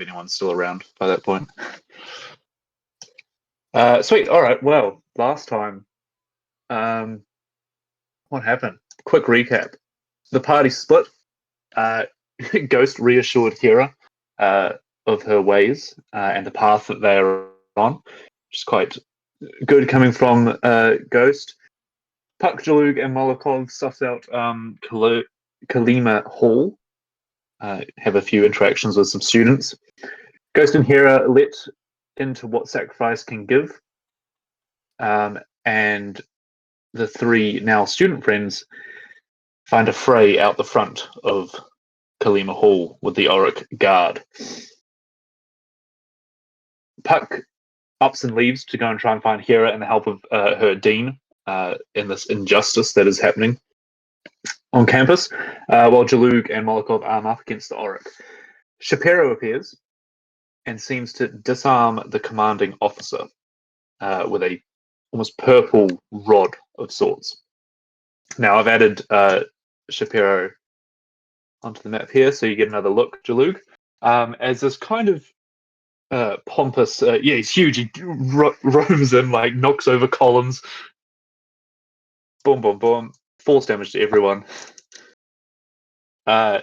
anyone's still around by that point. Sweet. All right. Well, last time, um, what happened? Quick recap. The party split. Uh, Ghost reassured Hera uh, of her ways and the path that they are on, which is quite good coming from Ghost. Puck, Jalug, and Molokov suss out Kalima Hall, have a few interactions with some students. Ghost and Hera let into what sacrifice can give, and the three now student friends find a fray out the front of Kalima Hall with the Auric Guard. Puck ups and leaves to go and try and find Hera and the help of her dean in this injustice that is happening on campus, while Jalug and Molokov arm up against the Auric. Shapiro appears and seems to disarm the commanding officer with a almost purple rod of sorts. Now I've added Shapiro onto the map here, so you get another look, Jalug, as this kind of pompous. He's huge. He roams and like knocks over columns. Boom, boom, boom. Force damage to everyone. A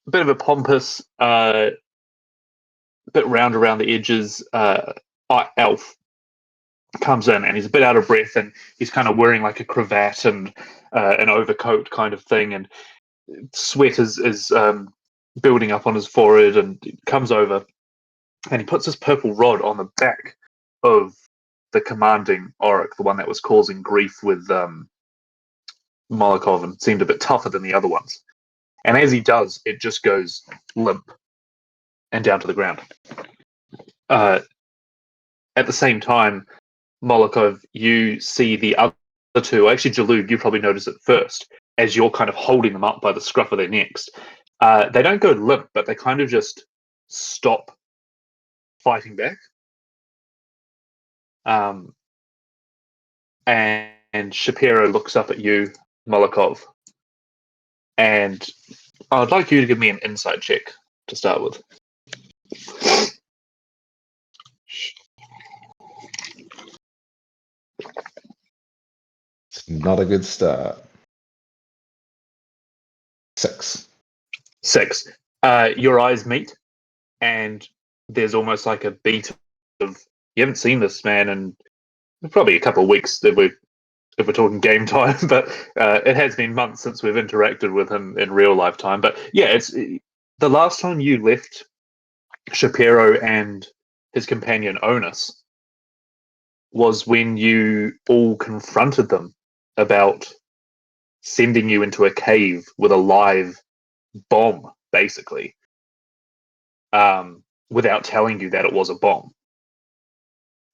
bit of a pompous, bit round around the edges. Elf comes in and he's a bit out of breath and he's kind of wearing like a cravat and an overcoat kind of thing, and sweat is building up on his forehead, and comes over and he puts this purple rod on the back of the commanding Auric, the one that was causing grief with Molokov and seemed a bit tougher than the other ones. And as he does, it just goes limp and down to the ground. At the same time, Molokov, you see the other two. Actually, Jalud, you probably notice it first as you're kind of holding them up by the scruff of their necks. They don't go limp, but they kind of just stop fighting back. And Shapiro looks up at you, Molokov, and I'd like you to give me an insight check to start with. It's not a good start. 6. Your eyes meet, and there's almost like a beat of, you haven't seen this man in probably a couple of weeks if we're talking game time, but it has been months since we've interacted with him in real life time. But yeah, it's the last time you left Shapiro and his companion Onus was when you all confronted them about sending you into a cave with a live bomb, basically, without telling you that it was a bomb.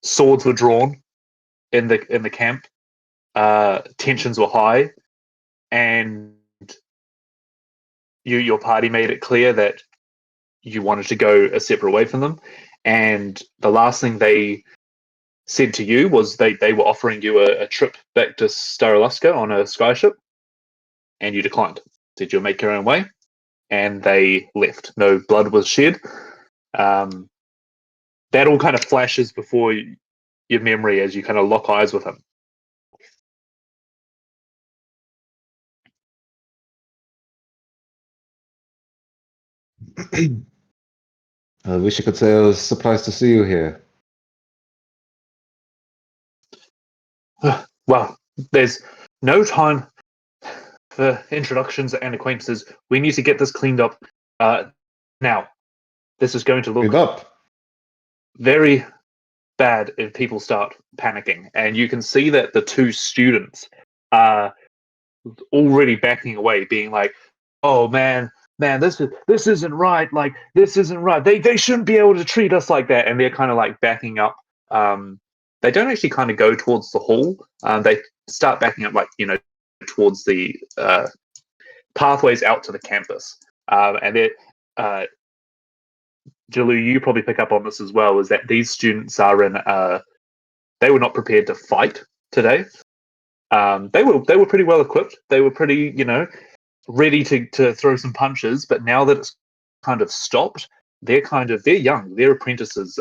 Swords were drawn in the camp. Tensions were high, and your party made it clear that you wanted to go a separate way from them. And the last thing they said to you was they were offering you a trip back to Staraluska on a skyship, and you declined. Said you'll make your own way, and they left. No blood was shed. That all kind of flashes before your memory as you kind of lock eyes with him. I wish I could say I was surprised to see you here. Well, there's no time for introductions and acquaintances. We need to get this cleaned up now. This is going to look very bad if people start panicking. And you can see that the two students are already backing away, being like, "Oh man, this isn't right. Like, this isn't right. They shouldn't be able to treat us like that." And they're kind of like backing up. They don't actually kind of go towards the hall. They start backing up, like, towards the pathways out to the campus. And they're Jalu, you probably pick up on this as well, is that these students are in they were not prepared to fight today. They were pretty well equipped. They were pretty, ready to throw some punches, but now that it's kind of stopped, they're young, they're apprentices.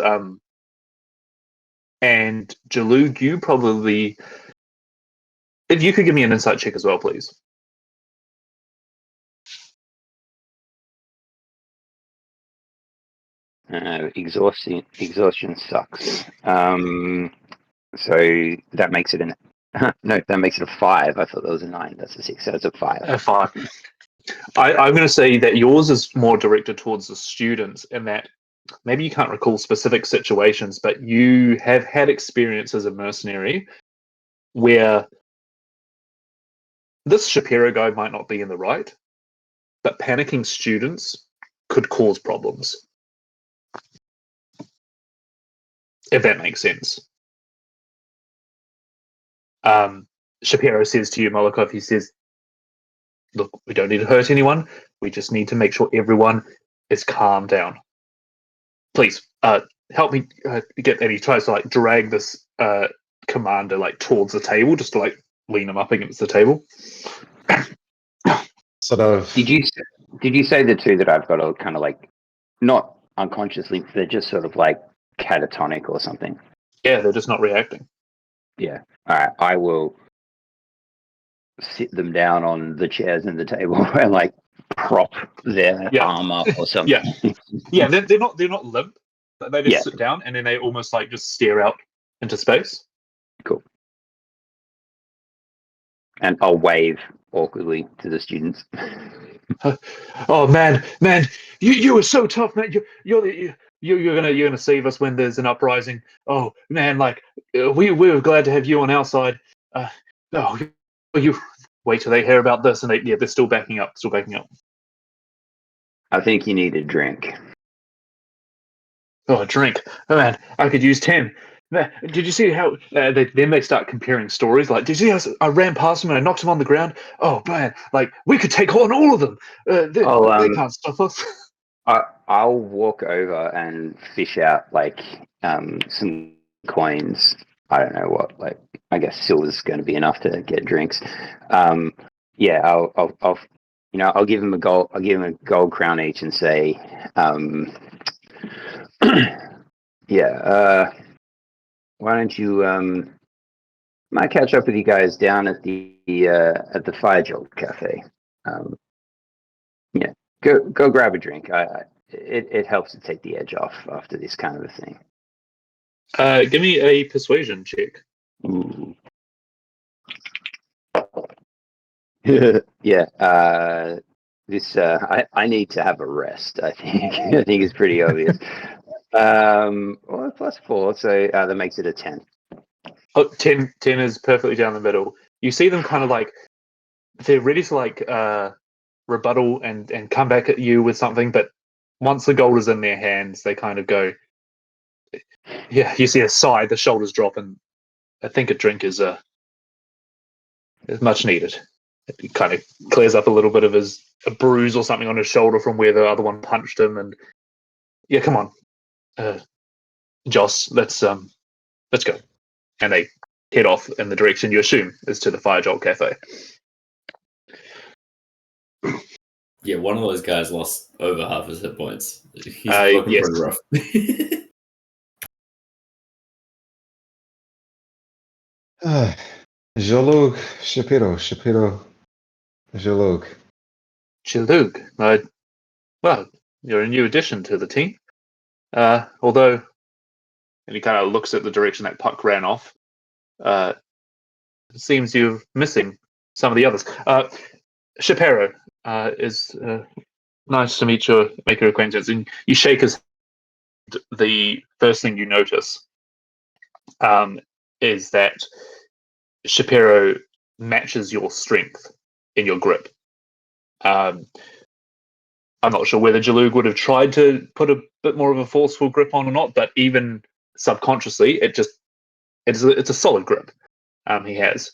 And Jalug, you probably, if you could give me an insight check as well, please. Exhaustion sucks. So that makes it no, that makes it a 5. I thought that was a 9. That's a 6. So it's a 5. A 5. I'm going to say that yours is more directed towards the students, in that maybe you can't recall specific situations, but you have had experience as a mercenary where this Shapiro guy might not be in the right, but panicking students could cause problems. If that makes sense. Shapiro says to you, Molokov, he says, look, we don't need to hurt anyone. We just need to make sure everyone is calmed down. Please, help me get. And he tries to like drag this commander like towards the table, just to like lean him up against the table. Sort of. Did you say the two that I've got are kind of like not unconsciously, they're just sort of like catatonic or something? Yeah, they're just not reacting. Yeah. All right. I will sit them down on the chairs and the table and like prop their arm up or something. Yeah, they're not limp. They just sit cool. down and then they almost like just stare out into space. Cool. And I'll wave awkwardly to the students. Oh man, you were so tough, man. You're gonna save us when there's an uprising. Oh man, like we were glad to have you on our side. Oh, you wait till they hear about this, and they're still backing up. I think you need a drink. Oh, a drink. Oh man, I could use 10. Man, did you see how then they start comparing stories? Like, did you see how I ran past him and I knocked him on the ground? Oh man, like we could take on all of them. They can't stop us. I'll walk over and fish out like some coins. I don't know what, like I guess silver's going to be enough to get drinks. Yeah, I'll give him a gold. I'll give him a gold crown each and say, yeah. Why don't you might catch up with you guys down at the Fire Jolt Cafe. Yeah, go grab a drink. It helps to take the edge off after this kind of a thing. Give me a persuasion check. Ooh. Yeah. This I need to have a rest. I think I think it's pretty obvious. Well, +4, so that makes it a 10. Oh, 10 is perfectly down the middle. You see them kind of like they're ready to like rebuttal and come back at you with something, but once the gold is in their hands, they kind of go. Yeah, you see a sigh, the shoulders drop, and I think a drink is much needed. It kind of clears up a little bit of a bruise or something on his shoulder from where the other one punched him, and yeah, come on, Joss, let's go. And they head off in the direction you assume is to the Fire Jolt Cafe. Yeah, one of those guys lost over half his hit points. He's looking yes. pretty rough. Jalug, Shapiro, Jalug. Chilug, well, you're a new addition to the team. Although, and he kind of looks at the direction that puck ran off. It seems you're missing some of the others. Shapiro is nice to make your acquaintance. And you shake his hand. The first thing you notice is that Shapiro matches your strength in your grip. I'm not sure whether Jalug would have tried to put a bit more of a forceful grip on or not, but even subconsciously, it's a solid grip. He has.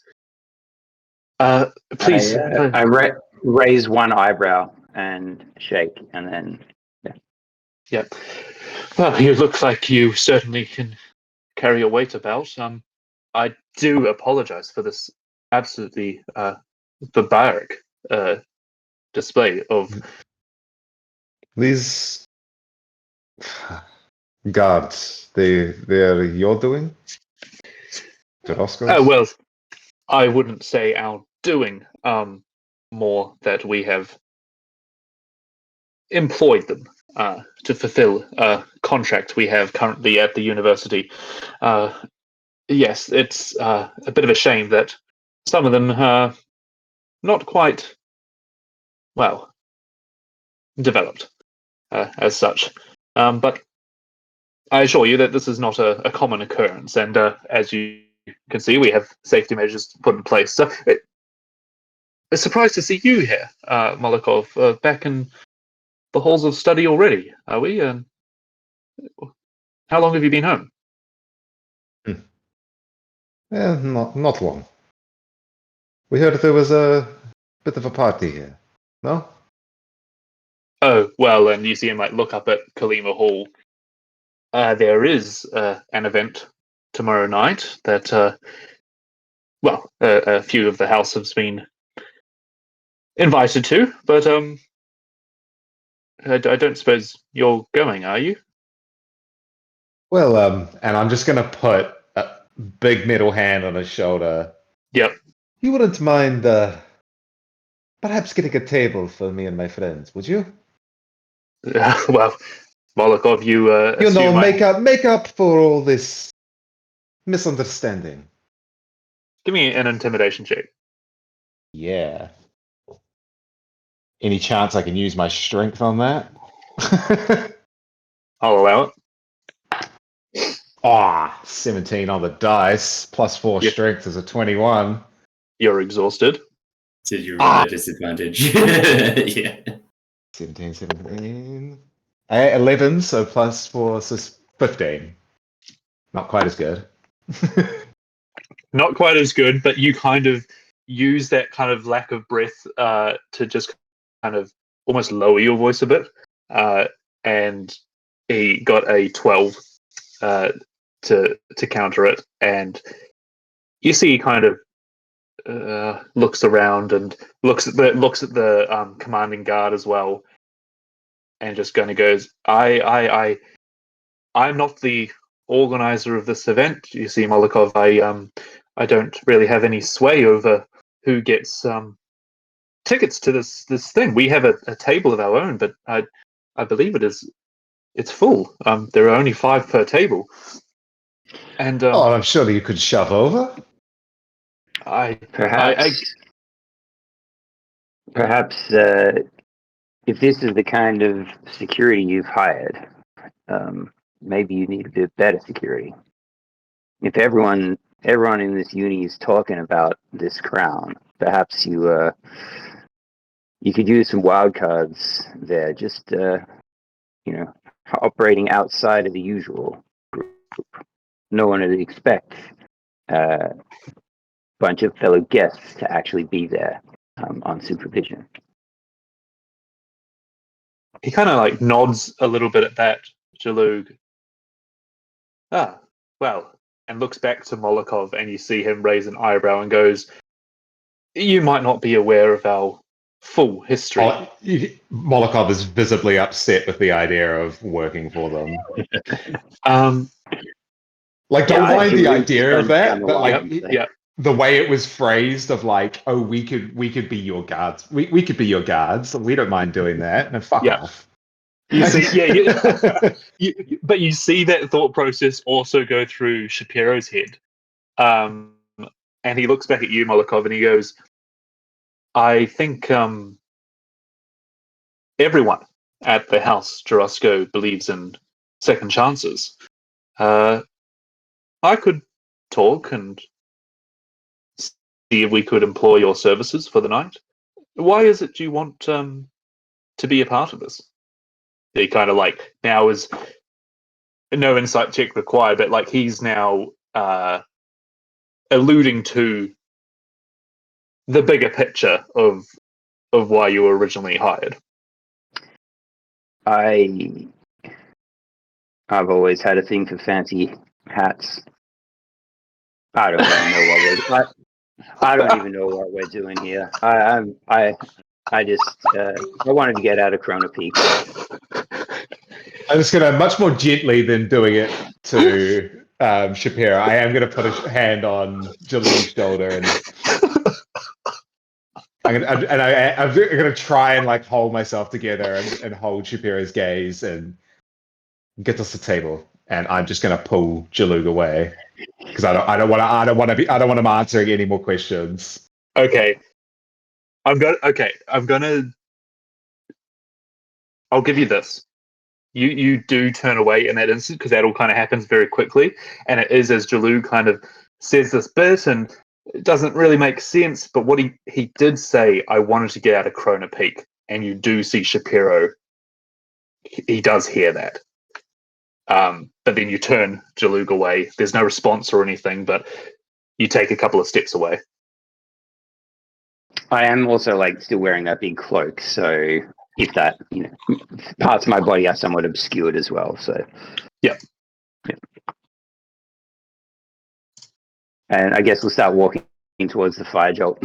Please, I raise one eyebrow and shake, and then yeah. Well, you look like you certainly can carry your weight about. I do apologize for this absolutely barbaric display of. Please Guards, they're your doing? Jarosco's? Well, I wouldn't say our doing. More that we have employed them to fulfill a contract we have currently at the university. Yes, it's a bit of a shame that some of them are not quite, well, developed as such. But I assure you that this is not a common occurrence, and as you can see, we have safety measures put in place. So, it's surprised to see you here, Molokov, back in the halls of study already. Are we? How long have you been home? Not long. We heard there was a bit of a party here. No? Oh, well, and you see him look up at Kalima Hall. There is an event tomorrow night that, a few of the house has been invited to, but I don't suppose you're going, are you? Well, and I'm just gonna put a big middle hand on his shoulder. Yep. You wouldn't mind perhaps getting a table for me and my friends, would you? Well, Molokov, you know, make up for all this misunderstanding. Give me an intimidation check. Yeah. Any chance I can use my strength on that? I'll allow it. 17 on the dice, plus 4 strength is a 21. You're exhausted. Did you roll a disadvantage? Yeah. 17. 11, so plus 4, so 15. Not quite as good. Not quite as good, but you kind of use that kind of lack of breath to just kind of almost lower your voice a bit. And he got a 12 to counter it. And you see he kind of looks around and looks at the commanding guard as well, and just kind of goes, I'm not the organizer of this event. You see, Molokov, I don't really have any sway over who gets tickets to this thing. We have a table of our own, but I believe it's full. There are only 5 per table. And I'm sure you could shove over. Perhaps if this is the kind of security you've hired, maybe you need a bit better security. If everyone in this uni is talking about this crown, perhaps you could use some wild cards there. Just operating outside of the usual group. No one would expect a bunch of fellow guests to actually be there on supervision. He kind of nods a little bit at that, Jalug. Well, and looks back to Molokov, and you see him raise an eyebrow and goes, "You might not be aware of our full history." Molokov is visibly upset with the idea of working for them. Don't mind the idea of that, but the way it was phrased of we could be your guards. We could be your guards. We don't mind doing that. No, fuck off. You see, but you see that thought process also go through Shapiro's head, and he looks back at you, Molokov, and he goes, "I think everyone at the house Jarosco believes in second chances. I could talk and see if we could employ your services for the night. Why is it you want to be a part of this?" He kind of now is no insight check required, but he's now alluding to the bigger picture of why you were originally hired. I've always had a thing for fancy hats. I don't even know I don't even know what we're doing here. I just I wanted to get out of Corona Peak. I'm just gonna much more gently than doing it to Shapiro. I am gonna put a hand on Jalu's shoulder, and I'm gonna try and like hold myself together and hold Shapiro's gaze and get us to the table. And I'm just gonna pull Jalug away because I don't want him answering any more questions. Okay. I'll give you this. You do turn away in that instant because that all kind of happens very quickly, and it is as Jalou kind of says this bit, and it doesn't really make sense. But what he did say, I wanted to get out of Krona Peak, and you do see Shapiro. He does hear that, but then you turn Jalug away. There's no response or anything, but you take a couple of steps away. I am also like still wearing that big cloak, so if that, parts of my body are somewhat obscured as well. So, yeah. And I guess we'll start walking towards the fire jolt,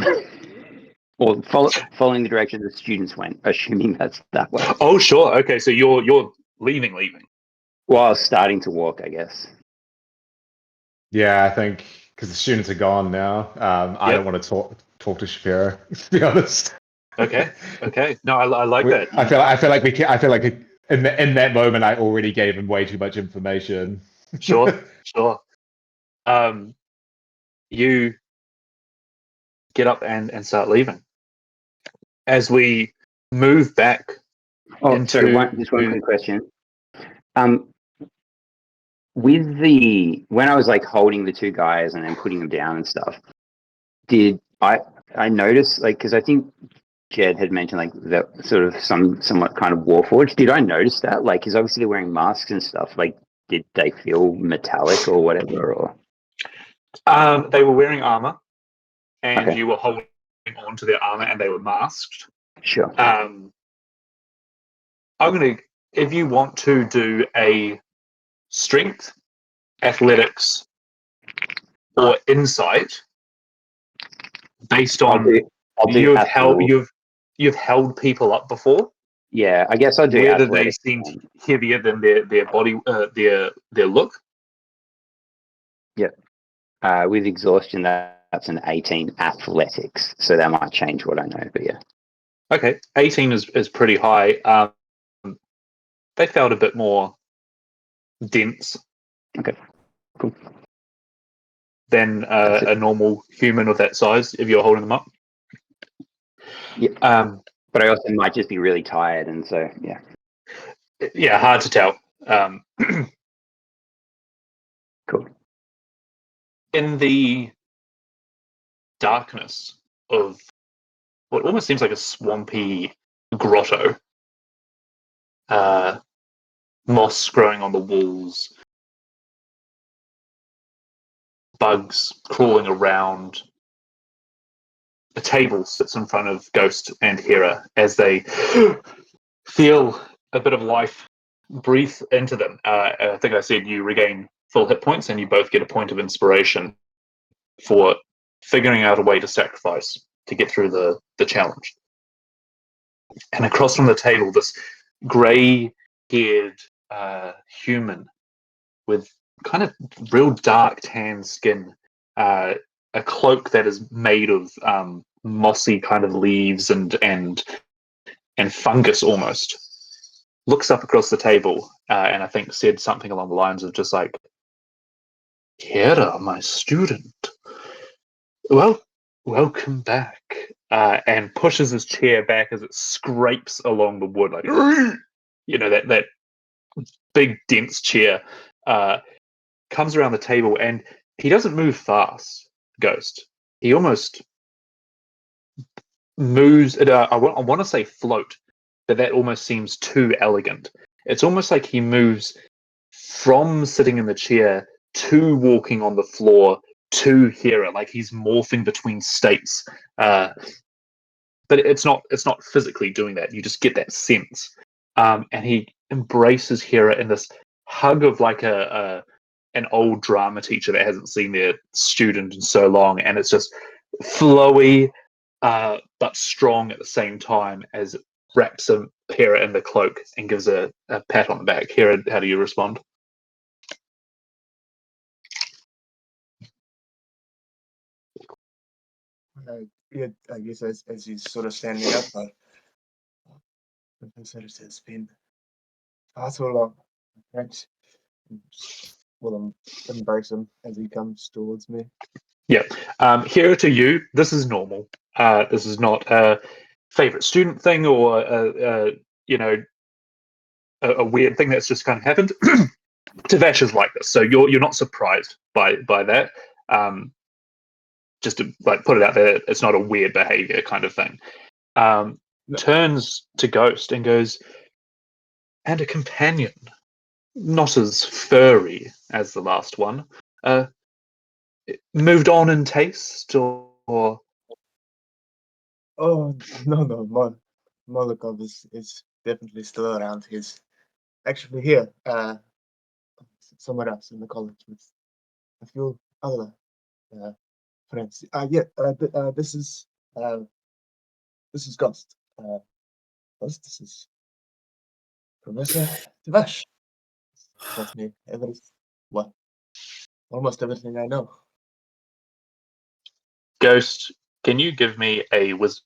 or following the direction the students went, assuming that's that way. Oh, sure. Okay, so you're leaving. Well, I was starting to walk, I guess. Yeah, I think because the students are gone now. I don't want to talk to Shapiro, to be honest. Okay. No, I like that. I feel like in that moment I already gave him way too much information. Sure. You get up and start leaving. As we move back. Sorry, just one quick question. When I was like holding the two guys and then putting them down and stuff, did I notice, like, because I think Jed had mentioned like that sort of somewhat kind of warforged. Did I notice that? Like, because obviously they're wearing masks and stuff. Like, did they feel metallic or whatever? Or they were wearing armor, and you were holding on to their armor, and they were masked. Sure. If you want to do a strength, athletics, or insight, based on you've held people up before. Yeah, I guess I'll do whether athletics. They seemed heavier than their body, their look. Yeah. With exhaustion, that's an 18 athletics, so that might change what I know. But yeah. Okay, 18 is pretty high. They felt a bit more dense. Okay, cool. Than a normal human of that size, if you're holding them up. Yeah. But I also might just be really tired, and so yeah. Yeah, hard to tell. Cool. In the darkness of what almost seems like a swampy grotto, moss growing on the walls, bugs crawling around. A table sits in front of Ghost and Hera as they feel a bit of life breathe into them. I think I said you regain full hit points, and you both get a point of inspiration for figuring out a way to sacrifice to get through the challenge. And across from the table, this grey-haired human with kind of real dark tan skin, a cloak that is made of mossy kind of leaves and fungus almost, looks up across the table and I think said something along the lines of just like, Hera, my student, well, welcome back, and pushes his chair back as it scrapes along the wood, like, that big dense chair, comes around the table, and he doesn't move fast, Ghost. He almost moves, I want to say float, but that almost seems too elegant. It's almost like he moves from sitting in the chair to walking on the floor to Hera, like he's morphing between states. But it's not physically doing that. You just get that sense. And he embraces Hera in this hug of like an old drama teacher that hasn't seen their student in so long, and it's just flowy but strong at the same time, as wraps Hera in the cloak and gives a pat on the back. Hera, how do you respond? Yeah, I guess as he's sort of standing up, Professor, it has been far too long. Right? Will embrace him as he comes towards me. Yeah. Hera, to you, this is normal. This is not a favorite student thing or a weird thing that's just kind of happened. Tavesh is like this, so you're not surprised by that. Just to put it out there, it's not a weird behavior kind of thing. No. Turns to Ghost and goes, and a companion, not as furry as the last one. Moved on in taste, or? Oh no, Molokov is definitely still around. He's actually here, somewhere else in the college with a few other friends. This is Ghost. Ghost, this is Professor Tavesh. Taught me almost everything I know. Ghost, can you give me a wisdom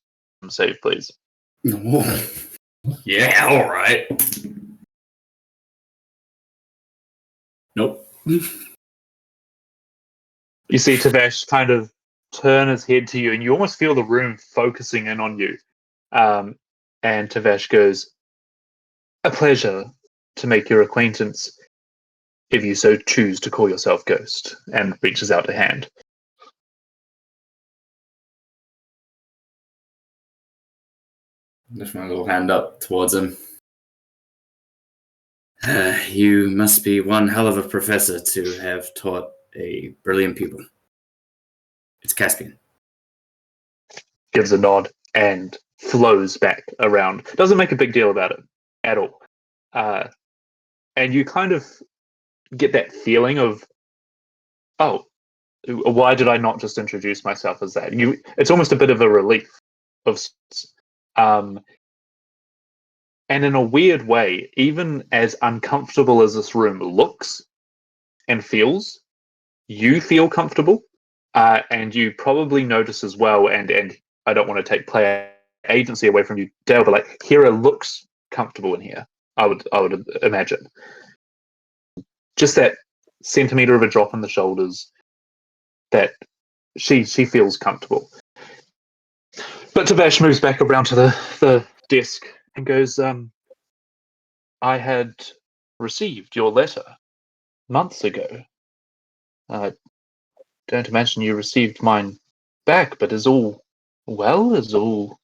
save, please? Yeah, all right. Nope. You see Tavesh kind of turn his head to you, and you almost feel the room focusing in on you. And Tavesh goes, a pleasure to make your acquaintance, if you so choose to call yourself Ghost, and reaches out a hand. Lift my little hand up towards him. You must be one hell of a professor to have taught a brilliant pupil. It's Caspian. Gives a nod and flows back around. Doesn't make a big deal about it at all. And you kind of get that feeling of, oh, why did I not just introduce myself as that? It's almost a bit of a relief of and in a weird way, even as uncomfortable as this room looks and feels, you feel comfortable, and you probably notice as well. And I don't want to take player agency away from you, Dale, but Hera looks comfortable in here. I would imagine just that centimeter of a drop in the shoulders, that she feels comfortable. But Tavesh moves back around to the desk and goes, I had received your letter months ago. I don't imagine you received mine back, but is all well? Is all...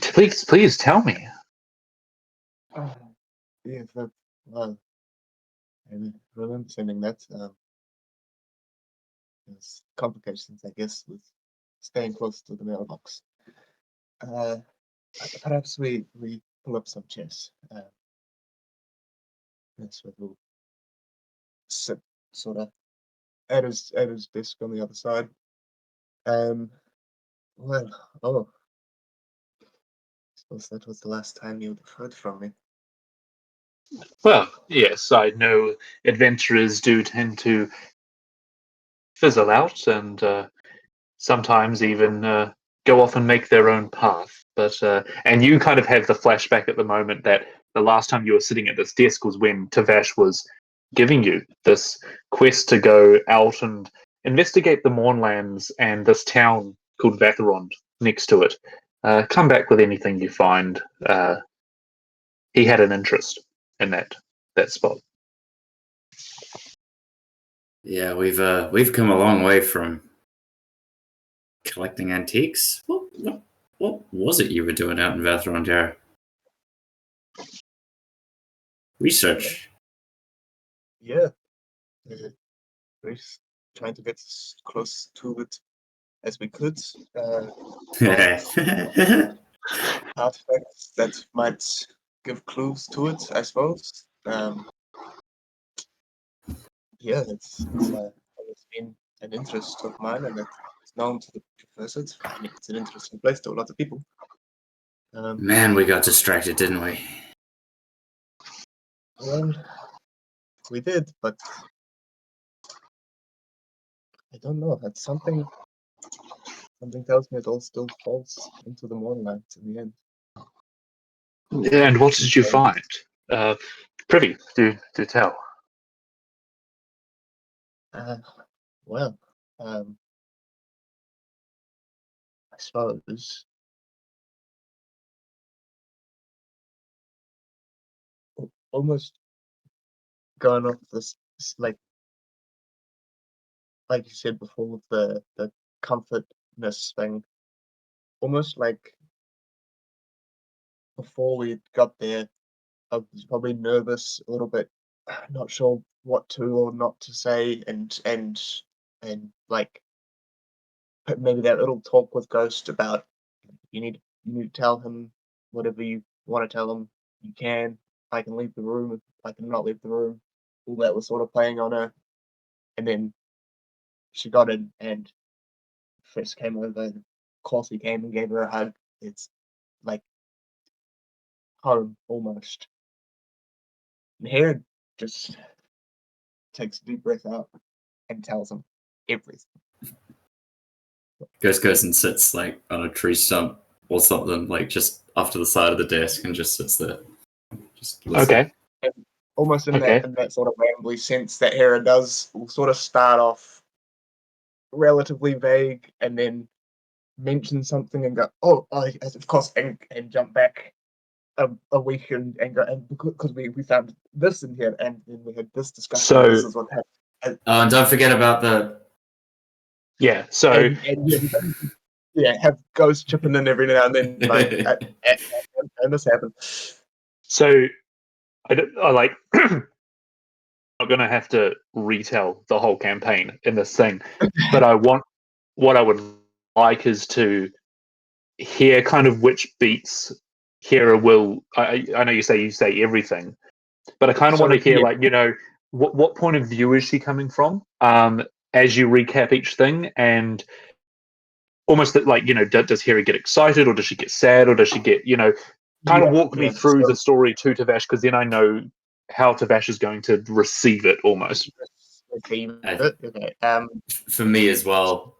Please tell me. Yes, well, I remember sending that. There's complications, I guess, with staying close to the mailbox. Perhaps we pull up some chairs. Yes, we'll sit sort of at his desk on the other side. Well, I suppose that was the last time you'd heard from me. Well, yes, I know adventurers do tend to fizzle out and sometimes even go off and make their own path. But and you kind of have the flashback at the moment that the last time you were sitting at this desk was when Tavesh was giving you this quest to go out and investigate the Mournlands and this town called Vatharond next to it. Come back with anything you find. He had an interest in that spot. Yeah, we've come a long way from collecting antiques. What was it you were doing out in Vatharond, Tara? Research. Yeah. We're trying to get as close to it as we could. Artifacts that might give clues to it, I suppose. Yeah, it's always been an interest of mine, and it's known to the professors. I mean, it's an interesting place to a lot of people. Man, we got distracted, didn't we? Well, we did, but I don't know. That's something. Something tells me it all still falls into the moonlight in the end. And what did you find? Privy, do tell. Well, I suppose almost going off this, like you said before, with the comfortness thing. Almost like before we got there, I was probably nervous a little bit, not sure what to or not to say, and like maybe that little talk with Ghost about you need to tell him whatever you want to tell him. You can. I can leave the room. I can not leave the room. All that was sort of playing on her, and then she got in, and Chris came over. And of course, he came and gave her a hug. It's like home almost. And Herod just takes a deep breath out and tells him everything. Goes and sits like on a tree stump or something, like just off to the side of the desk and just sits there. Just listen. Okay. And almost in Okay. that sort of rambly sense that Herod does, will sort of start off relatively vague and then mention something and go, yes, of course, and jump back a week and go, and because we found this in here and then we had this discussion. So this is what happened. And don't forget about the. yeah. So And have Ghost chipping in every now and then, like, and this happened. so I like. Not going to have to retell the whole campaign in this thing, but what I would like is to hear kind of which beats Hera will. I know you say everything, but I kind of want to hear what point of view is she coming from as you recap each thing, and almost that does Hera get excited or does she get sad or does she get kind of walk me through the story to Tavash, because then I know how Tavash is going to receive it almost. Okay. For me as well,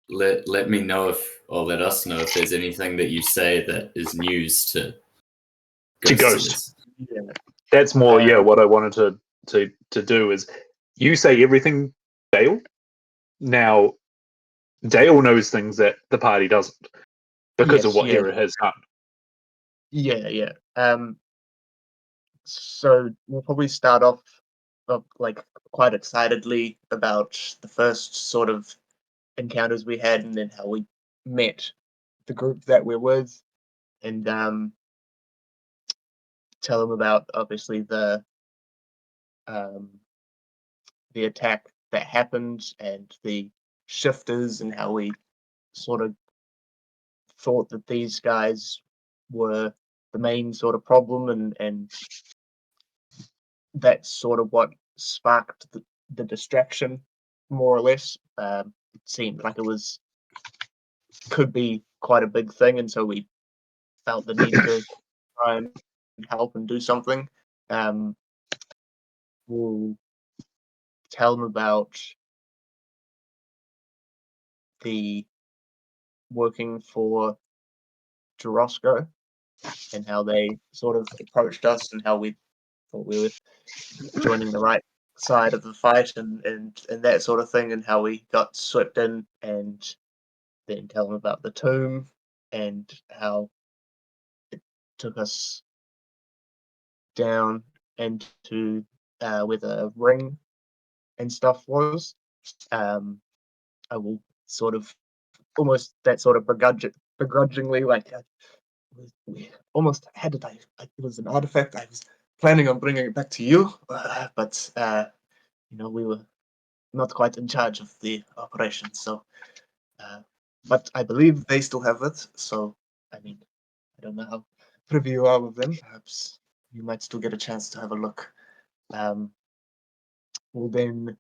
let me know let us know if there's anything that you say that is news to Ghost. Yeah. That's more what I wanted to do is you say everything, Dale. Now Dale knows things that the party doesn't because of what Hera has done. Yeah. So we'll probably start off like quite excitedly about the first sort of encounters we had, and then how we met the group that we're with, and tell them about obviously the attack that happened and the shifters, and how we sort of thought that these guys were the main sort of problem, and that's sort of what sparked the distraction, more or less. It seemed like could be quite a big thing, and so we felt the need to try and help and do something. We'll tell them about the working for Jarosco and how they sort of approached us and how we thought we were joining the right side of the fight, and that sort of thing, and how we got swept in, and then tell them about the tomb and how it took us down into where the ring and stuff was. I will sort of almost that sort of begrudgingly, like we almost had it. It was an artifact. I was planning on bringing it back to you, but we were not quite in charge of the operation. So, but I believe they still have it. So, I mean, I don't know how privy you are with them. Perhaps you might still get a chance to have a look. Well, then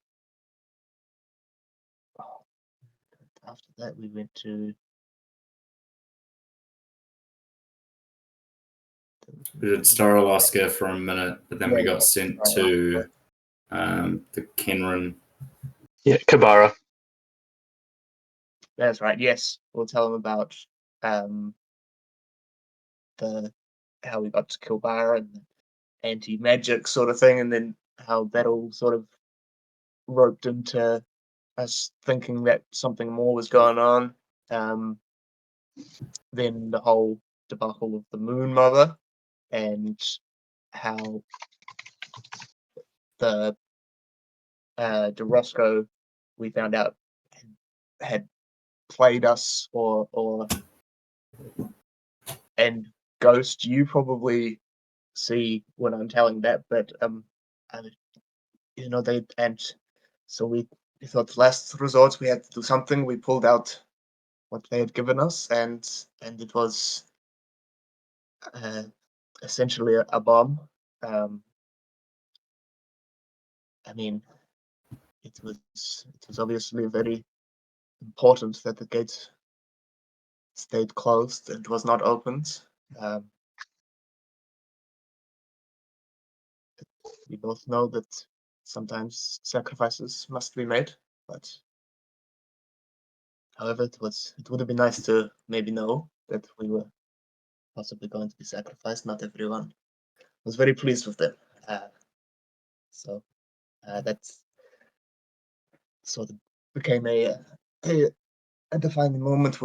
after that, we went to We did Staralaska for a minute, but then we got sent to the Kenran. Yeah, Kabara. That's right. Yes, we'll tell them about the how we got to Khorvaire and the anti-magic sort of thing, and then how that all sort of roped into us thinking that something more was going on. Then the whole debacle of the Moon Mother and how the DeRosco we found out had played us or and Ghost, you probably see when I'm telling that, but they and so we thought last resort we had to do something. We pulled out what they had given us, and it was essentially a bomb. I mean, it was obviously very important that the gate stayed closed and was not opened. We both know that sometimes sacrifices must be made, but however, it would have been nice to maybe know that we were possibly going to be sacrificed. Not everyone was very pleased with them. So that's sort of became a defining moment.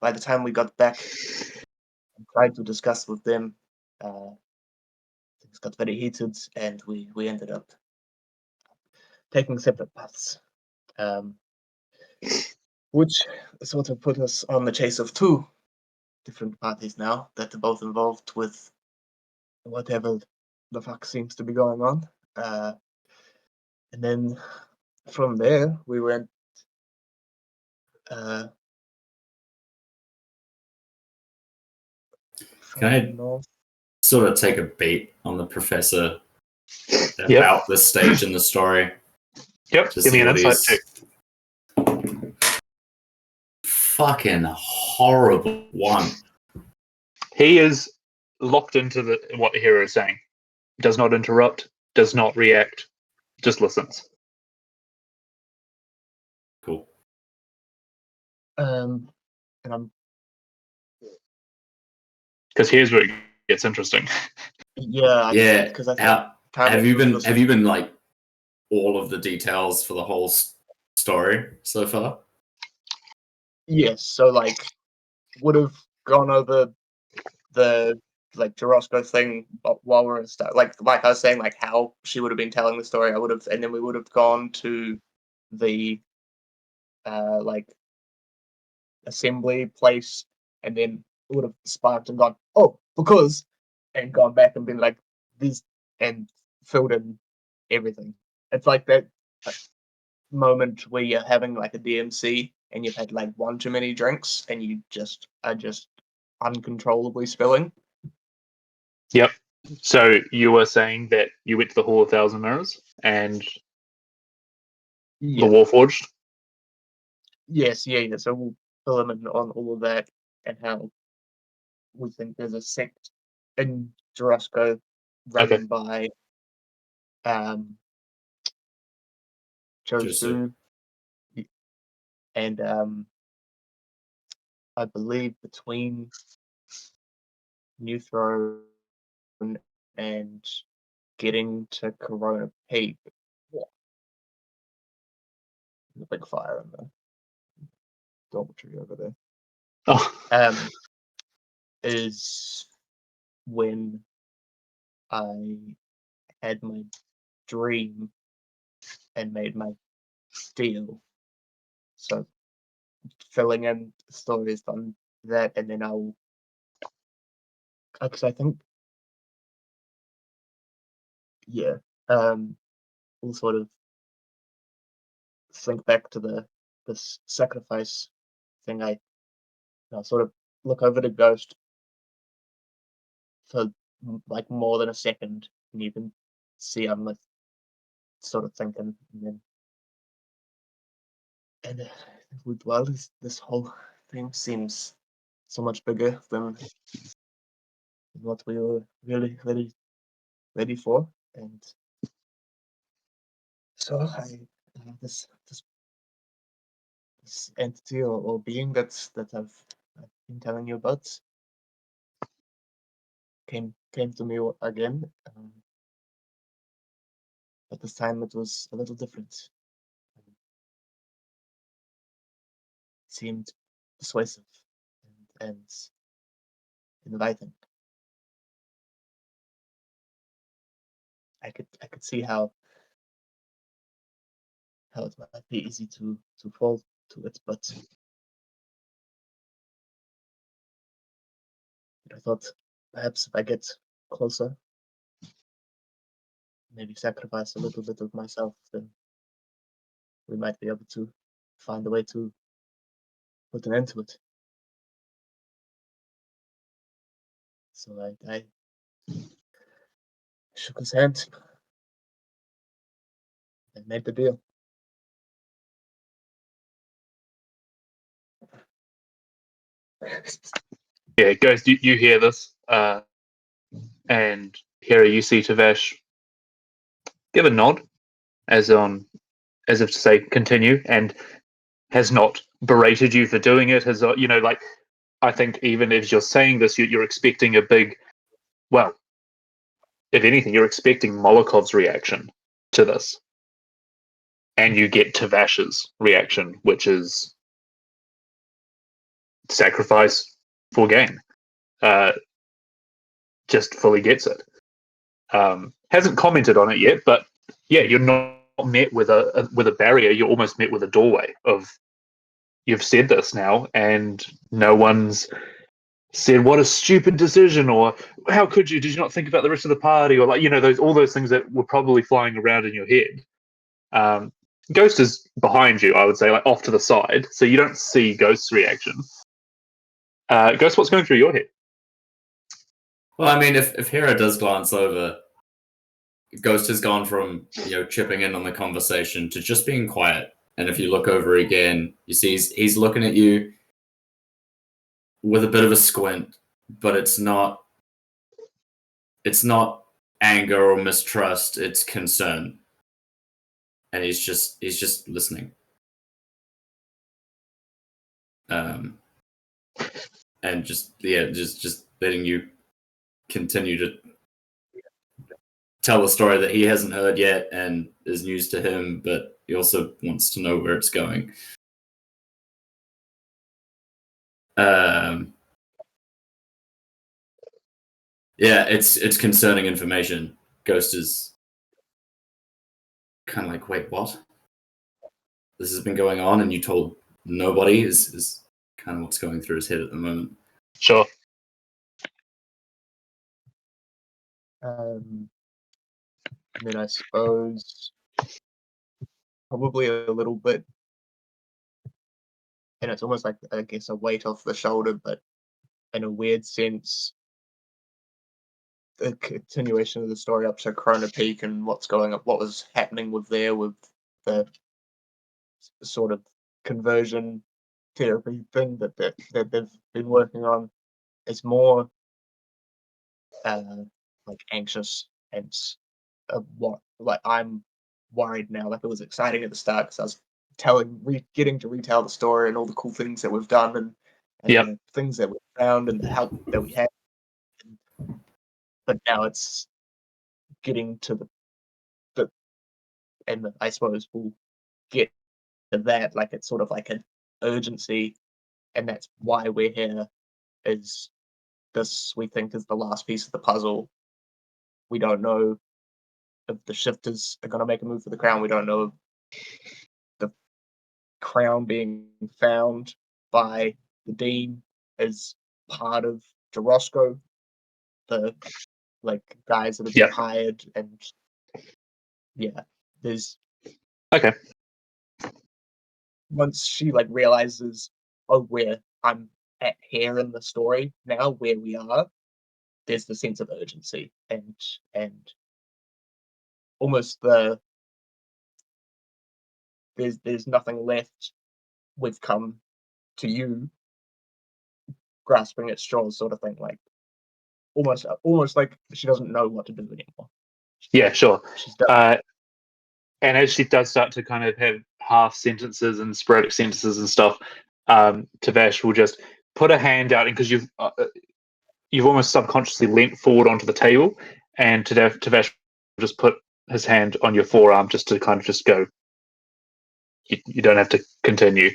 By the time we got back and tried to discuss with them, things got very heated, and we ended up taking separate paths, which sort of put us on the chase of two different parties now that are both involved with whatever the fuck seems to be going on. And then from there, we went. Can I north. sort of take a beat on the professor about Yep. this stage in the story? Yep. Give me an insight check. Fucking horrible one. He is locked into what the hero is saying. Does not interrupt. Does not react. Just listens. Cool. And I'm. Because here's where it gets interesting. Yeah. Because have you been like all of the details for the whole story so far? Yes. So like, would have gone over the like Jarosco thing while we're like I was saying, like how she would have been telling the story. I would have, and then we would have gone to the like assembly place, and then it would have sparked and gone, oh, because, and gone back and been like these and filled in everything. It's like that moment where you're having like a DMC and you've had like one too many drinks and you just are just uncontrollably spilling. Yep. So you were saying that you went to the Hall of Thousand Mirrors and the Warforged? Yes, yeah. So we'll fill them in on all of that and how we think there's a sect in Jarosco run by Chosu, and I believe between New Throne and getting to Corona Peak, the big fire in the dormitory over there. Oh. Is when I had my dream and made my deal. So filling in stories on that, and then I'll, because I think, yeah, we'll sort of think back to this sacrifice thing. I'll sort of look over the ghost for like more than a second, and you can see I'm like sort of thinking, and well, this whole thing seems so much bigger than what we were really ready for, and so this entity or being that I've been telling you about came to me again, but this time it was a little different. It seemed persuasive and inviting. I could see how it might be easy to fall to it, but I thought perhaps if I get closer, maybe sacrifice a little bit of myself, then we might be able to find a way to put an end to it. So I shook his hand and made the deal. Yeah, Ghost, you hear this, and here you see Tavesh give a nod as if to say continue, and has not berated you for doing it. Has like, I think even if you're saying this, you're expecting a big, well, if anything, you're expecting Molokov's reaction to this, and you get Tavash's reaction, which is sacrifice for gain. Just fully gets it. Hasn't commented on it yet, but yeah, you're not met with a barrier. You're almost met with a doorway of, you've said this now, and no one's said what a stupid decision, or how could you? Did you not think about the rest of the party, or like those all those things that were probably flying around in your head. Ghost is behind you, I would say, like off to the side, so you don't see Ghost's reaction. Ghost, what's going through your head? Well, I mean, if Hera does glance over, Ghost has gone from chipping in on the conversation to just being quiet. And if you look over again, you see he's looking at you with a bit of a squint, but it's not anger or mistrust, it's concern. And he's just listening. And just letting you continue to tell a story that he hasn't heard yet and is news to him, but he also wants to know where it's going. Yeah, it's concerning information. Ghost is kind of like, wait, what? This has been going on and you told nobody is kind of what's going through his head at the moment. Sure. I mean, I suppose probably a little bit, and it's almost like, I guess, a weight off the shoulder, but in a weird sense, the continuation of the story up to Corona Peak and what was happening with the sort of conversion therapy thing that they've been working on. It's more like anxious and like I'm worried now. Like, it was exciting at the start because I was getting to retell the story and all the cool things that we've done and Yep. the things that we found and the help that we had. But now it's getting to the and I suppose we'll get to that. Like, it's sort of like an urgency, and that's why we're here. Is this, we think, is the last piece of the puzzle. We don't know if the shifters are going to make a move for the crown. We don't know if the crown being found by the dean is part of Jarosco, the guys that have been hired, and there's okay. Once she realizes, oh, where I'm at here in the story now, where we are, there's the sense of urgency and almost there's nothing left. We've come to you, grasping at straws, sort of thing. Like, almost like she doesn't know what to do anymore. Yeah, sure. She's done. And as she does start to kind of have half sentences and sporadic sentences and stuff, Tavash will just put a hand out, and because you've almost subconsciously leant forward onto the table, and Tavash will just put his hand on your forearm just to kind of just go. You don't have to continue,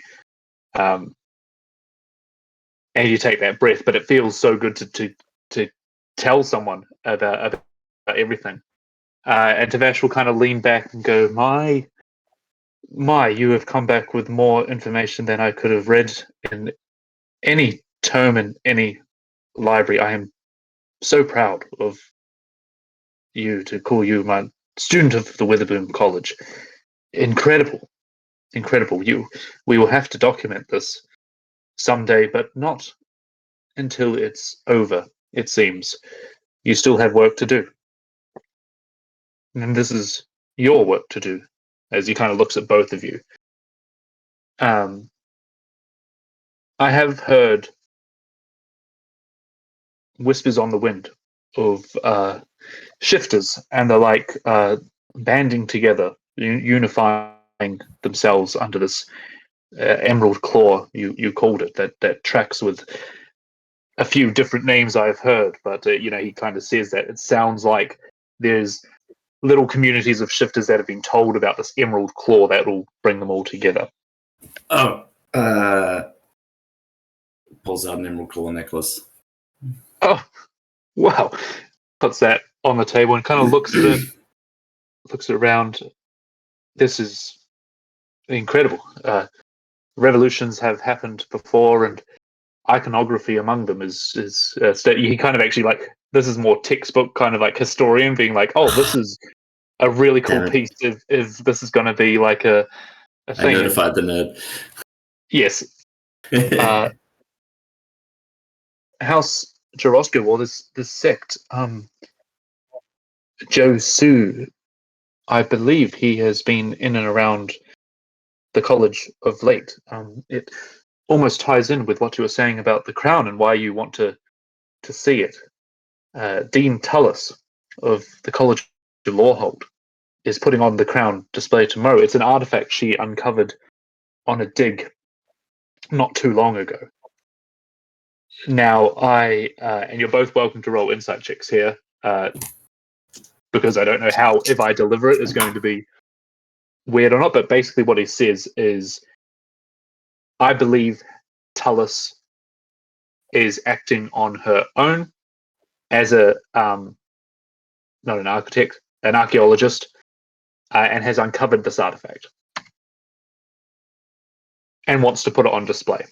and you take that breath. But it feels so good to tell someone about everything. And Tavash will kind of lean back and go, My, you have come back with more information than I could have read in any tome in any library. I am so proud of you to call you my student of the Witherbloom College. Incredible. Incredible. We will have to document this someday, but not until it's over, it seems. You still have work to do. And this is your work to do, as he kind of looks at both of you. I have heard whispers on the wind of shifters and the like banding together, unifying themselves under this emerald claw, you called it, that tracks with a few different names I've heard, but he kind of says that it sounds like there's little communities of shifters that have been told about this emerald claw that will bring them all together. Oh, pulls out an emerald claw necklace. Oh, wow. Puts that on the table and kind of looks at it, looks around. This is incredible. Revolutions have happened before, and iconography among them is he kind of actually like, this is more textbook kind of like historian being like, oh, this is a really cool piece if this is going to be like a thing. I notified the nerd. Yes. House Jaroska, well, this sect, Joe Su, I believe he has been in and around the college of late. It almost ties in with what you were saying about the crown and why you want to see it. Dean Tullis of the College of Lawhold is putting on the crown display tomorrow. It's an artifact she uncovered on a dig not too long ago. Now, and you're both welcome to roll insight checks here, because I don't know how, if I deliver it, is going to be weird or not, but basically what he says is, I believe Tullis is acting on her own as not an architect, an archaeologist, and has uncovered this artifact and wants to put it on display.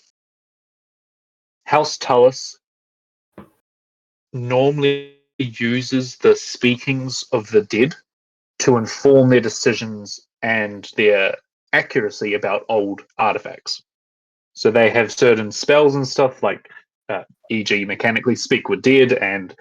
House Tullis normally uses the speakings of the dead to inform their decisions and their accuracy about old artifacts. So they have certain spells and stuff like, e.g., mechanically speak with dead and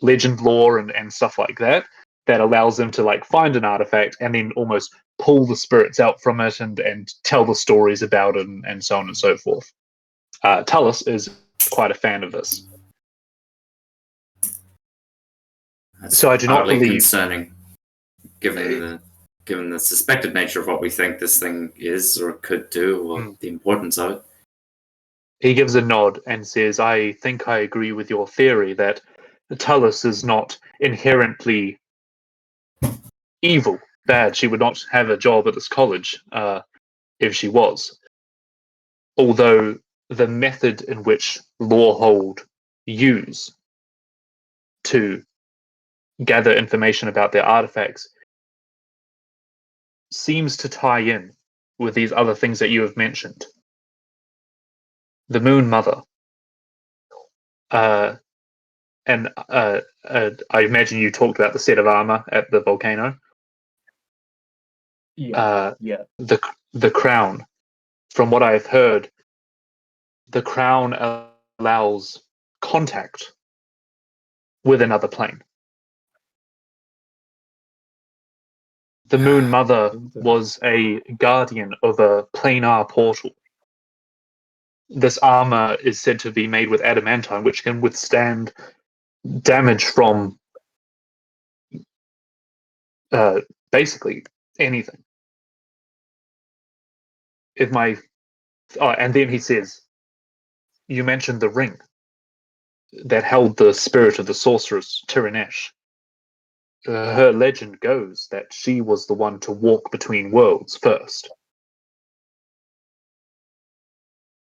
legend lore and stuff like that, that allows them to like find an artifact and then almost pull the spirits out from it and tell the stories about it and so on and so forth. Tullis is quite a fan of this. That's so I do not believe concerning, given the suspected nature of what we think this thing is or could do, or the importance of it. He gives a nod and says, I think I agree with your theory that Tullis is not inherently evil, bad. She would not have a job at this college if she was. Although the method in which Lawhold use to gather information about their artifacts seems to tie in with these other things that you have mentioned. The Moon Mother. And I imagine you talked about the set of armor at the volcano. Yeah. The crown. From what I've heard, the crown allows contact with another plane. The Moon Mother was a guardian of a planar portal this armor is said to be made with adamantine, which can withstand damage from basically anything. And then he says, you mentioned the ring that held the spirit of the sorceress Tiranesh. Her legend goes that she was the one to walk between worlds first.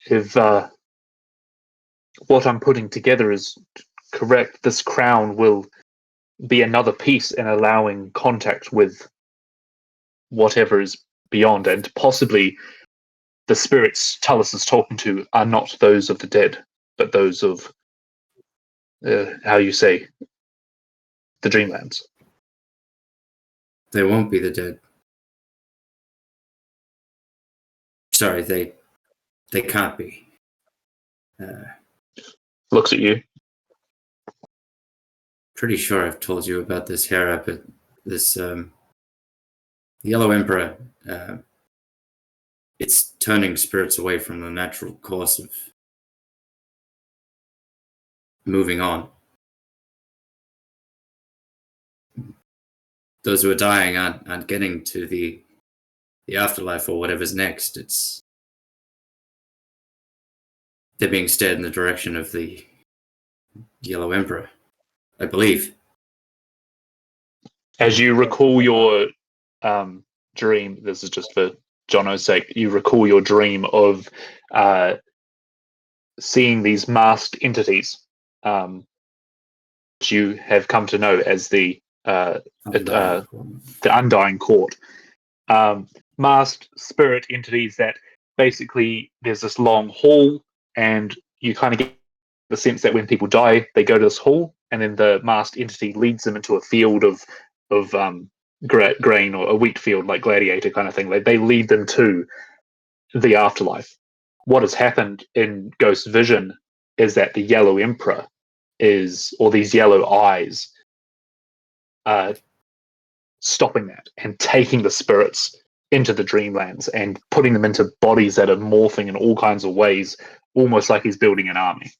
If what I'm putting together is correct, this crown will be another piece in allowing contact with whatever is beyond, and possibly the spirits Tullus is talking to are not those of the dead, but those of, how you say, the Dreamlands. They won't be the dead. Sorry, they can't be. Looks at you. Pretty sure I've told you about this Hera, but this Yellow Emperor, it's turning spirits away from the natural course of moving on. Those who are dying aren't getting to the afterlife or whatever's next. They're being steered in the direction of the Yellow Emperor, I believe. As you recall your dream, this is just for Jono's sake, you recall your dream of seeing these masked entities, which you have come to know as the Undying Court. Masked spirit entities that basically there's this long hall, and you kind of get the sense that when people die, they go to this hall, and then the masked entity leads them into a field of grain, or a wheat field, like Gladiator kind of thing. They lead them to the afterlife. What has happened in Ghost Vision is that the Yellow Emperor or these yellow eyes, stopping that and taking the spirits into the Dreamlands and putting them into bodies that are morphing in all kinds of ways, almost like he's building an army.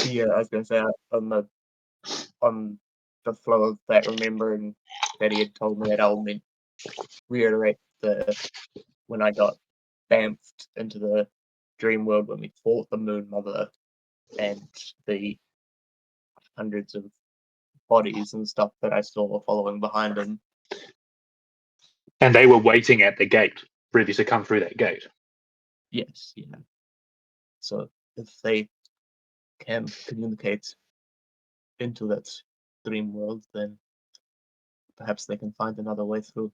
Yeah, I was going to say, on the flow of that, remembering that he had told me that, I'll reiterate when I got bamfed into the dream world when we fought the Moon Mother and the hundreds of bodies and stuff that I saw following behind him. And they were waiting at the gate, ready to come through that gate. Yes, yeah. So if they can communicate into that dream world, then perhaps they can find another way through.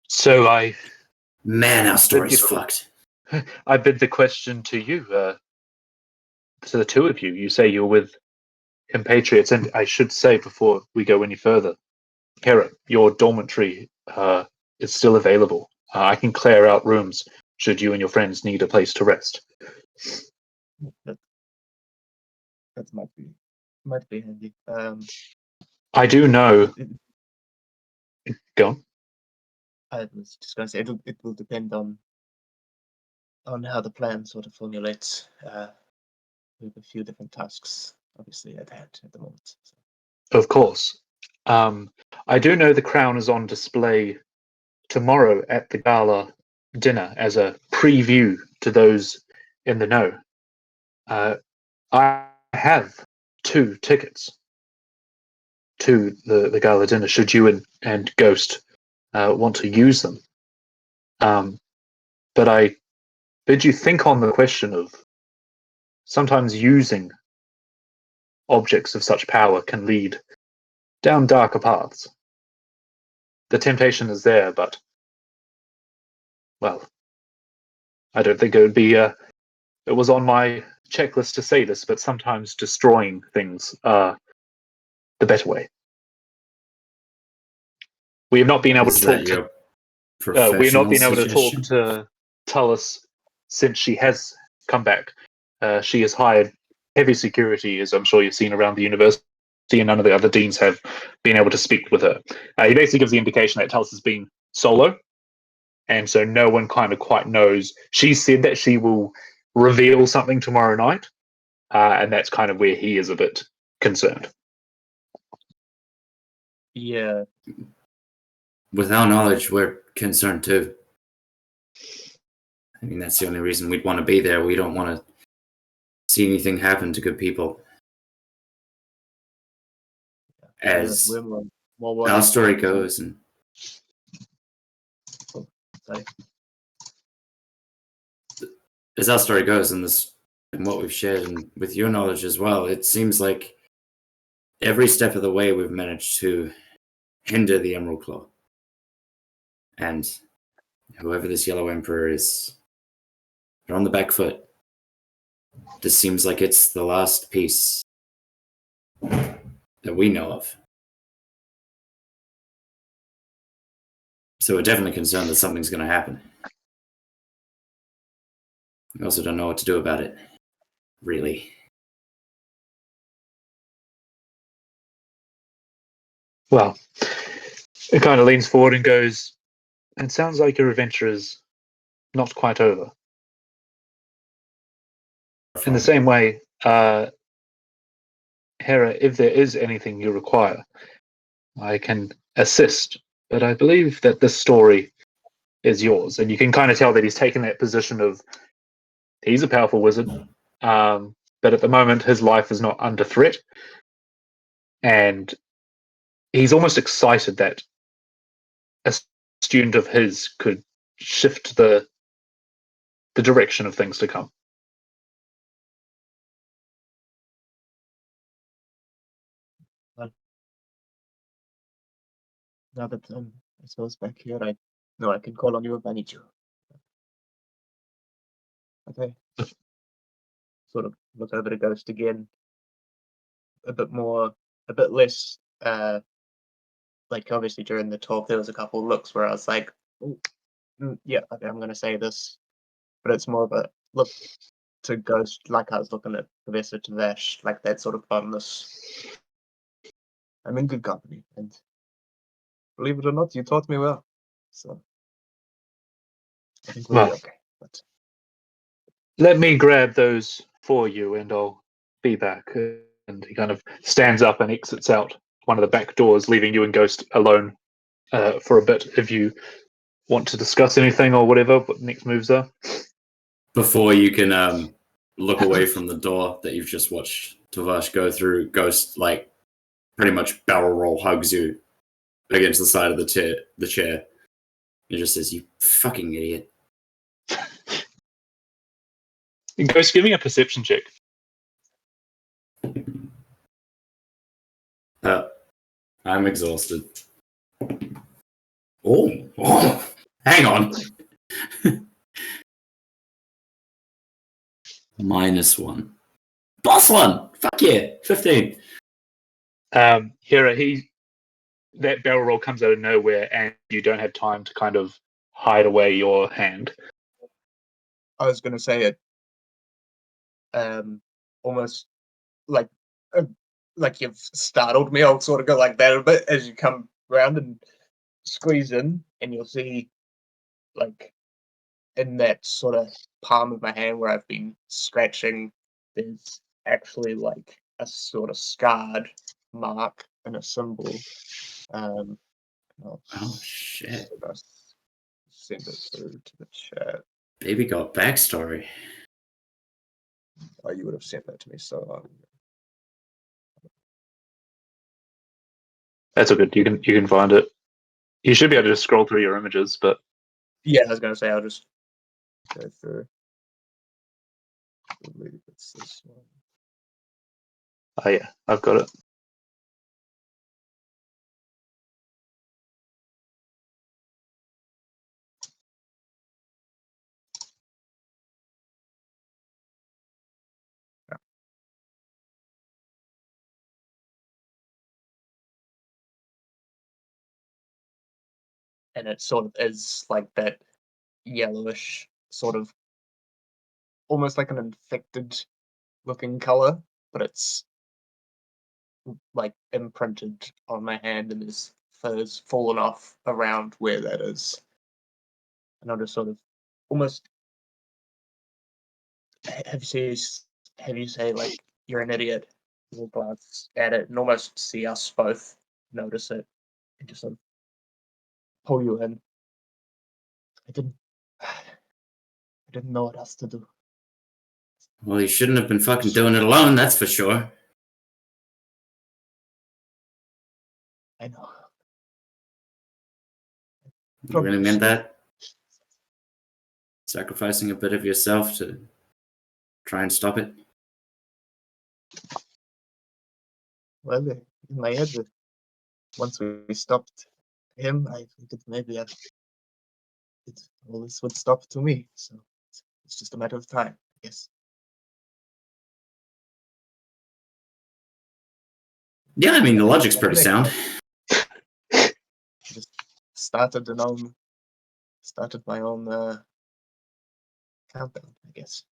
So Man, our story's fucked. I bid the question to you, to the two of you. You say you're with compatriots, and I should say before we go any further, Hera, your dormitory is still available. I can clear out rooms should you and your friends need a place to rest. That might be handy. I do know. Go on. I was just going to say it will depend on how the plan sort of formulates. We have a few different tasks, obviously, at hand at the moment. So. Of course. I do know the crown is on display tomorrow at the Gala dinner as a preview to those in the know. I have 2 tickets to the Gala dinner, should you and Ghost want to use them. But I bid you think on the question of sometimes using objects of such power can lead down darker paths. The temptation is there, but, well, I don't think it would be. It was on my checklist to say this, but sometimes destroying things are the better way. We have not been able to talk to. We have not been able to talk to Tullus since she has come back. She has hired heavy security, as I'm sure you've seen around the university, and none of the other deans have been able to speak with her. He basically gives the indication that Tullus has been solo, and so no one kind of quite knows. She said that she will reveal something tomorrow night, and that's kind of where he is a bit concerned. Yeah. With our knowledge, we're concerned too. I mean, that's the only reason we'd want to be there. We don't want to see anything happen to good people. As We're more worried. our story goes, and Sorry. as our story goes, and what we've shared, and with your knowledge as well, it seems like every step of the way we've managed to hinder the Emerald Claw. And whoever this Yellow Emperor is, they're on the back foot. This seems like it's the last piece that we know of. So we're definitely concerned that something's going to happen. We also don't know what to do about it, really. Well, it kind of leans forward and goes, "It sounds like your adventure is not quite over." In the same way, Hera, if there is anything you require, I can assist. But I believe that this story is yours, and you can kind of tell that he's taken that position of he's a powerful wizard, but at the moment his life is not under threat, and he's almost excited that a student of his could shift the direction of things to come. Now that I suppose back here, I know I can call on you if I need you. Okay. Sort of look over the ghost again. A bit less. Like obviously during the talk, there was a couple of looks where I was like, yeah, okay, I'm going to say this, but it's more of a look to Ghost, like I was looking at Professor Tavesh, like that sort of fondness. I'm in good company, and believe it or not, you taught me well, so I think we'll be okay. But let me grab those for you, and I'll be back. And he kind of stands up and exits out one of the back doors, leaving you and Ghost alone for a bit. If you want to discuss anything or whatever, what the next moves are. Before you can look away from the door that you've just watched Tavash go through, Ghost like pretty much barrel roll hugs you against the side of the chair. He just says, "You fucking idiot." Ghost, give me a perception check. I'm exhausted. Oh, hang on. -1. +1. Fuck yeah. 15. Hera, that barrel roll comes out of nowhere, and you don't have time to kind of hide away your hand. I was going to say it almost like you've startled me. I'll sort of go like that a bit as you come around and squeeze in, and you'll see like in that sort of palm of my hand where I've been scratching, there's actually like a sort of scarred mark and a symbol. Oh shit! I'll send it through to the chat. Baby got backstory. Oh, you would have sent that to me so long. That's all good. You can find it. You should be able to just scroll through your images, but yeah, I was going to say I'll just go through. I believe it's this one. Oh yeah, I've got it. And it sort of is like that yellowish sort of almost like an infected looking color, but it's like imprinted on my hand, and there's fur's fallen off around where that is. And I'll just sort of almost have you say like you're an idiot. We'll glance at it and almost see us both notice it and just sort of pull you in. I didn't know what else to do. Well, you shouldn't have been fucking doing it alone, that's for sure. I know. You really meant that? Sacrificing a bit of yourself to try and stop it? Well, in my head, once we stopped him, I think that maybe all this would stop to me. So it's just a matter of time, I guess. Yeah, I mean, the logic's pretty sound. I just started my own countdown, I guess.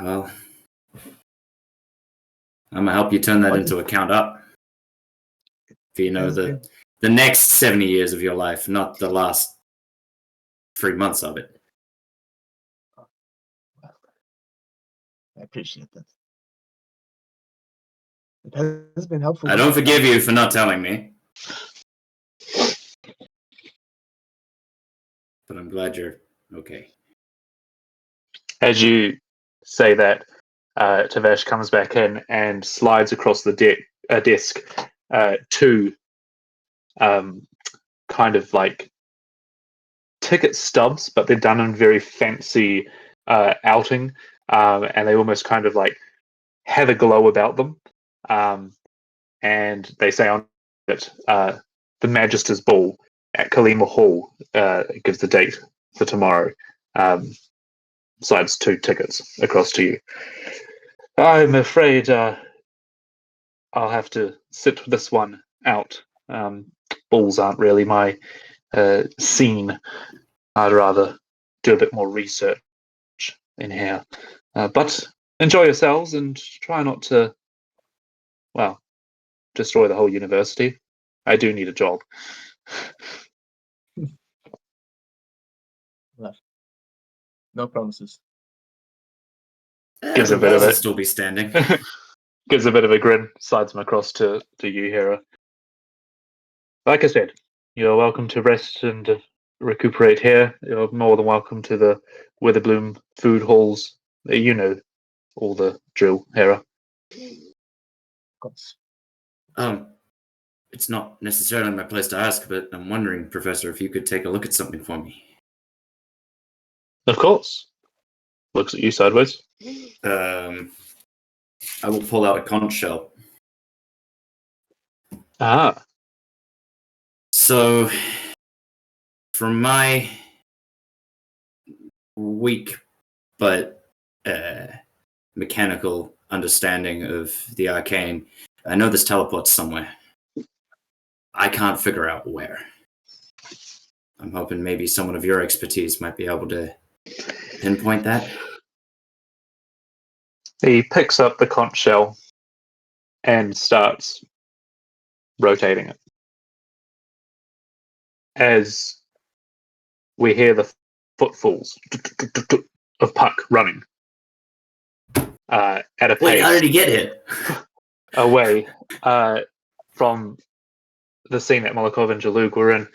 Well, I'm gonna help you turn that into a count up. For, you know, the next 70 years of your life, not the last 3 months of it. Well, I appreciate that. It has been helpful. I don't forgive you for not telling me. But I'm glad you're okay. As you say that, Tavesh comes back in and slides across the desk two kind of like ticket stubs, but they're done in very fancy outing, and they almost kind of like have a glow about them. And they say on it, the Magister's Ball at Kalima Hall gives the date for tomorrow. Slides 2 tickets across to you. I'm afraid I'll have to sit this one out. Balls aren't really my scene. I'd rather do a bit more research in here. But enjoy yourselves and try not to, well, destroy the whole university. I do need a job. Well, no promises. Gives a bit of I'll it. still be standing. Gives a bit of a grin. Slides him across to you, Hera. Like I said, you're welcome to rest and recuperate here. You're more than welcome to the Witherbloom food halls. You know all the drill, Hera. Of course. It's not necessarily my place to ask, but I'm wondering, Professor, if you could take a look at something for me. Of course. Looks at you sideways. I will pull out a conch shell. Ah. So, from my weak but mechanical understanding of the arcane, I know this teleports somewhere. I can't figure out where. I'm hoping maybe someone of your expertise might be able to pinpoint that. He picks up the conch shell and starts rotating it. As we hear the footfalls of Puck running at a pace. Wait, how did he get here? Away from the scene that Molokov and Jalug were in,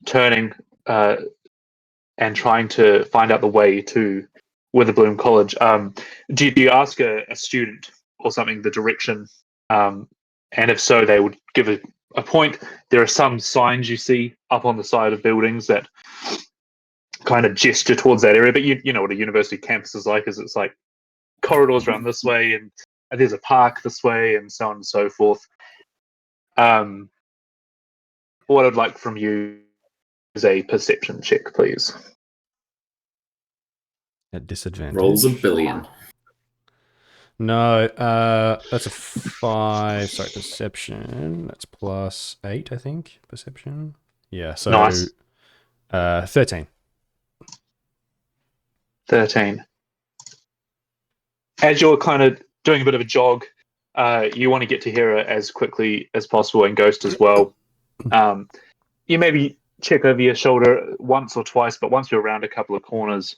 turning and trying to find out the way to Witherbloom College. Do you ask a student or something the direction? And if so, they would give a point. There are some signs you see up on the side of buildings that kind of gesture towards that area, but you know what a university campus is like, is it's like corridors around this way, and there's a park this way, and so on and so forth. What I'd like from you is a perception check, please. At disadvantage. Rolls a billion. No, that's a 5. Sorry, perception. That's +8, I think. Perception. Yeah, so Nice. 13. 13. As you're kind of doing a bit of a jog you want to get to Hera as quickly as possible, and Ghost as well. You maybe check over your shoulder once or twice, but once you're around a couple of corners,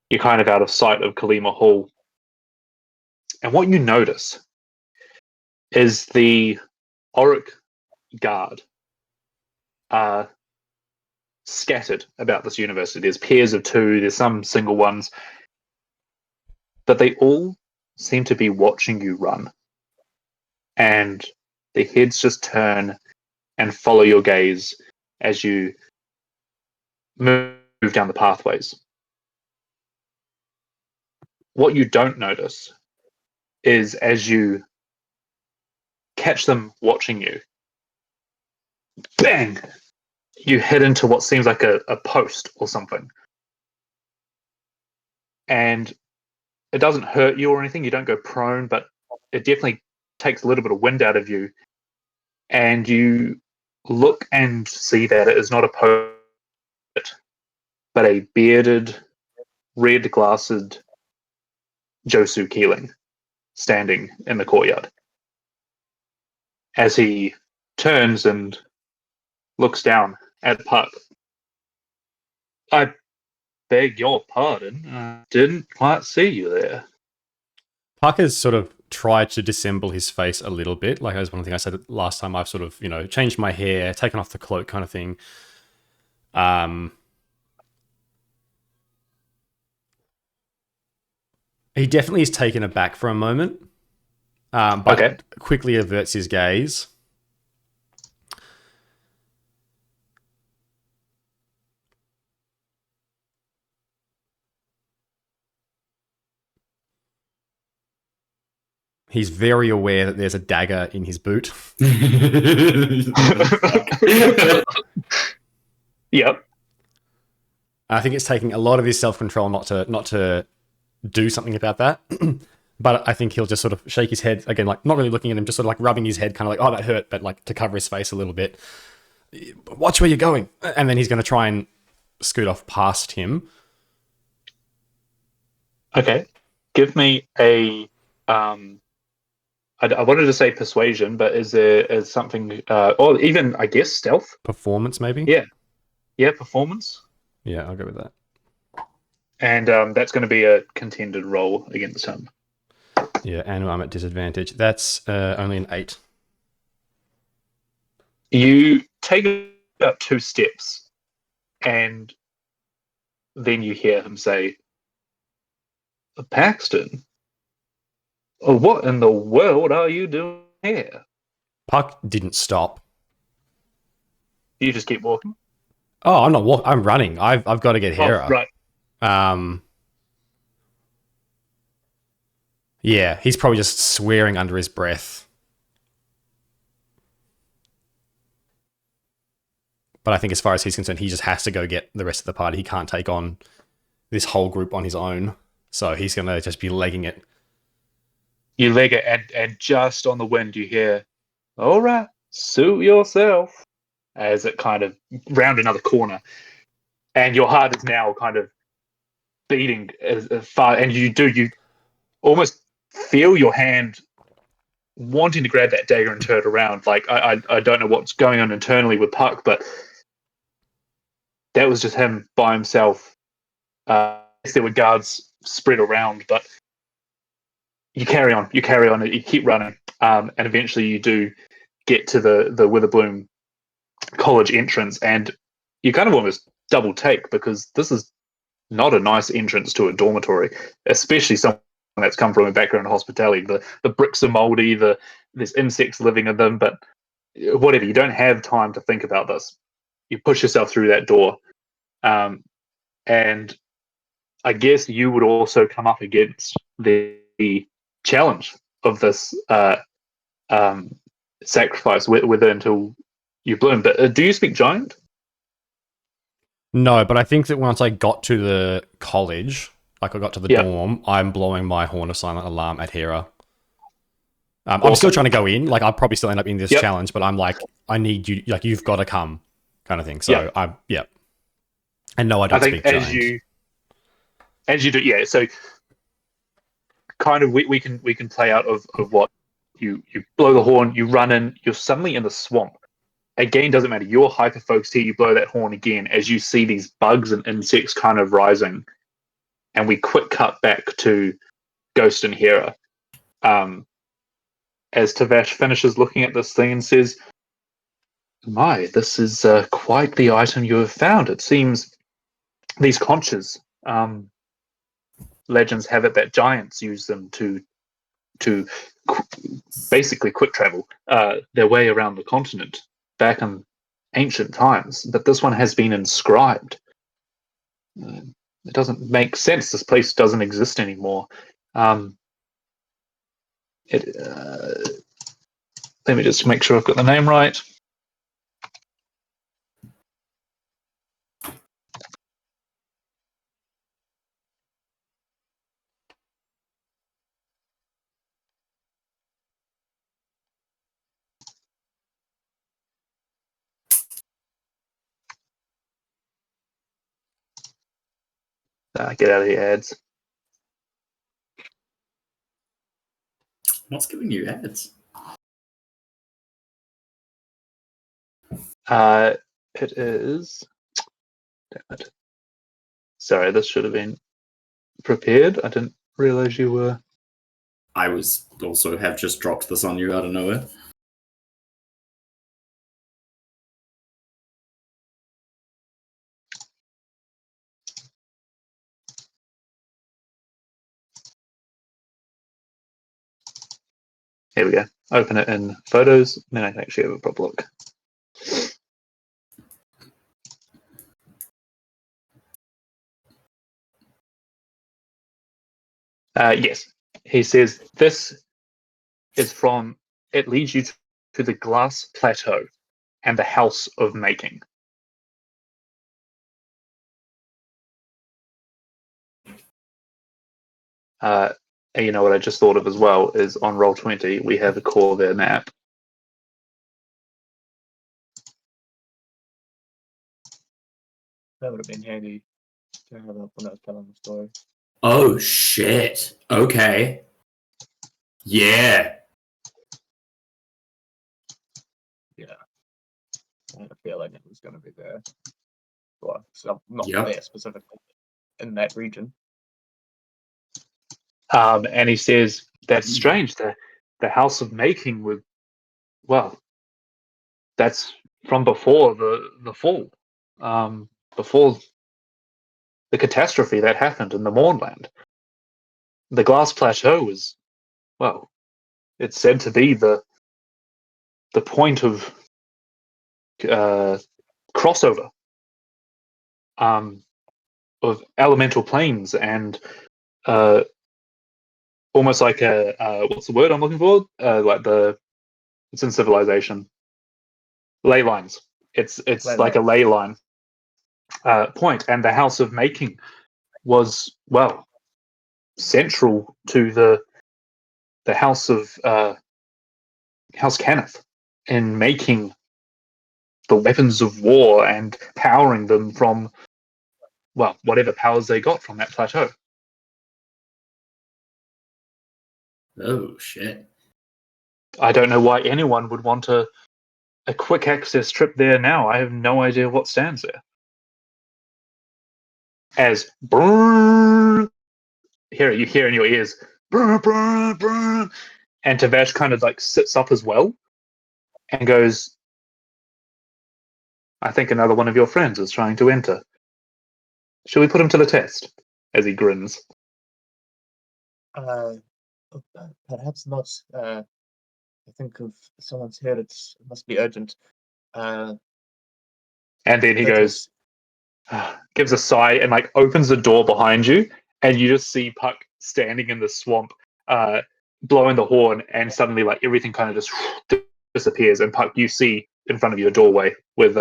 you're kind of out of sight of Kalima Hall. And what you notice is the Auric Guard are scattered about this university. There's pairs of two, there's some single ones, but they all seem to be watching you run. And their heads just turn and follow your gaze as you move down the pathways. What you don't notice is as you catch them watching you, bang! You hit into what seems like a post or something. And it doesn't hurt you or anything. You don't go prone, but it definitely takes a little bit of wind out of you. And you look and see that it is not a post, but a bearded, red-glassed Josu Keeling standing in the courtyard. As he turns and looks down at Puck. I beg your pardon. I didn't quite see you there. Puck has sort of tried to dissemble his face a little bit. Like, as one thing I said last time, I've sort of, changed my hair, taken off the cloak kind of thing. He definitely is taken aback for a moment, but quickly averts his gaze. He's very aware that there's a dagger in his boot. Yep. I think it's taking a lot of his self-control not to do something about that. But I think he'll just sort of shake his head again, like not really looking at him, just sort of like rubbing his head, kind of like, oh, that hurt, but like to cover his face a little bit. Watch where you're going. And then he's going to try and scoot off past him. Okay. Give me a I wanted to say persuasion, but is something, or even, I guess, stealth? Performance, maybe? Yeah, performance. Yeah, I'll go with that. And that's going to be a contended roll against him. Yeah, and I'm at disadvantage. That's only an 8. You take about 2 steps, and then you hear him say, Paxton? What in the world are you doing here? Puck didn't stop. You just keep walking? Oh, I'm not I'm running. I've got to get Hera. Oh, right. Yeah, he's probably just swearing under his breath. But I think as far as he's concerned, he just has to go get the rest of the party. He can't take on this whole group on his own. So he's going to just be legging it. You leg it, and just on the wind you hear, all right, suit yourself, as it kind of round another corner. And your heart is now kind of beating as far, and you almost feel your hand wanting to grab that dagger and turn it around. Like, I don't know what's going on internally with Puck, but that was just him by himself. There were guards spread around, but you carry on, you keep running, and eventually you do get to the Witherbloom college entrance, and you kind of almost double take, because this is not a nice entrance to a dormitory, especially someone that's come from a background in hospitality. The bricks are moldy, there's insects living in them, but whatever, you don't have time to think about this. You push yourself through that door, and I guess you would also come up against the challenge of this sacrifice, whether until you bloom. But do you speak Giant? No, but I think that once I got to the college, like I got to the dorm, I'm blowing my horn of silent alarm at Hera. Awesome. I'm still trying to go in. Like, I'll probably still end up in this challenge, but I'm like, I need you. Like, you've got to come, kind of thing. So And no, I don't speak Giant. As you do, yeah. So kind of we can play out of what you blow the horn, you run in, you're suddenly in the swamp. Again, doesn't matter. You're hyper focused here. You blow that horn again as you see these bugs and insects kind of rising, and we quick cut back to Ghost and Hera. As Tavash finishes looking at this thing and says, "My, this is quite the item you have found. It seems these conches. Legends have it that giants use them to basically quick travel their way around the continent back in ancient times. But this one has been inscribed. It doesn't make sense. This place doesn't exist anymore. Let me just make sure I've got the name right." Get out of here, ads. What's giving you ads? It is. Damn it. Sorry, this should have been prepared. I didn't realize you were. I was also have just dropped this on you out of nowhere. Here we go. Open it in photos, then I can actually have a proper look. Yes. He says this is from, it leads you to the glass plateau and the house of making. You know what I just thought of as well is on Roll20 we have a Khorvaire map. That would have been handy to have up when I was telling the story. Oh shit. Okay. Yeah. Yeah. I had a feeling it was going to be there. Well, so not Yep. there specifically, in that region. And he says that's strange. The house of making would, well, that's from before the fall, before the catastrophe that happened in the Mournland. The glass plateau was, well, it's said to be the point of crossover of elemental planes and almost like a what's the word I'm looking for? It's in Civilization. Ley lines. It's like a ley line point, and the House of Making was, well, central to the House of House Kenneth in making the weapons of war and powering them from, well, whatever powers they got from that plateau. Oh shit. I don't know why anyone would want a quick access trip there now. I have no idea what stands there. As brrr, you hear in your ears, brrr, brrr, brrr, and Tavash kind of like sits up as well and goes, I think another one of your friends is trying to enter. Shall we put him to the test? As he grins. Perhaps not. I think if someone's here, it must be urgent. And then he goes, gives a sigh and like opens the door behind you, and you just see Puck standing in the swamp, blowing the horn, and suddenly like everything kind of just disappears, and Puck, you see in front of you a doorway with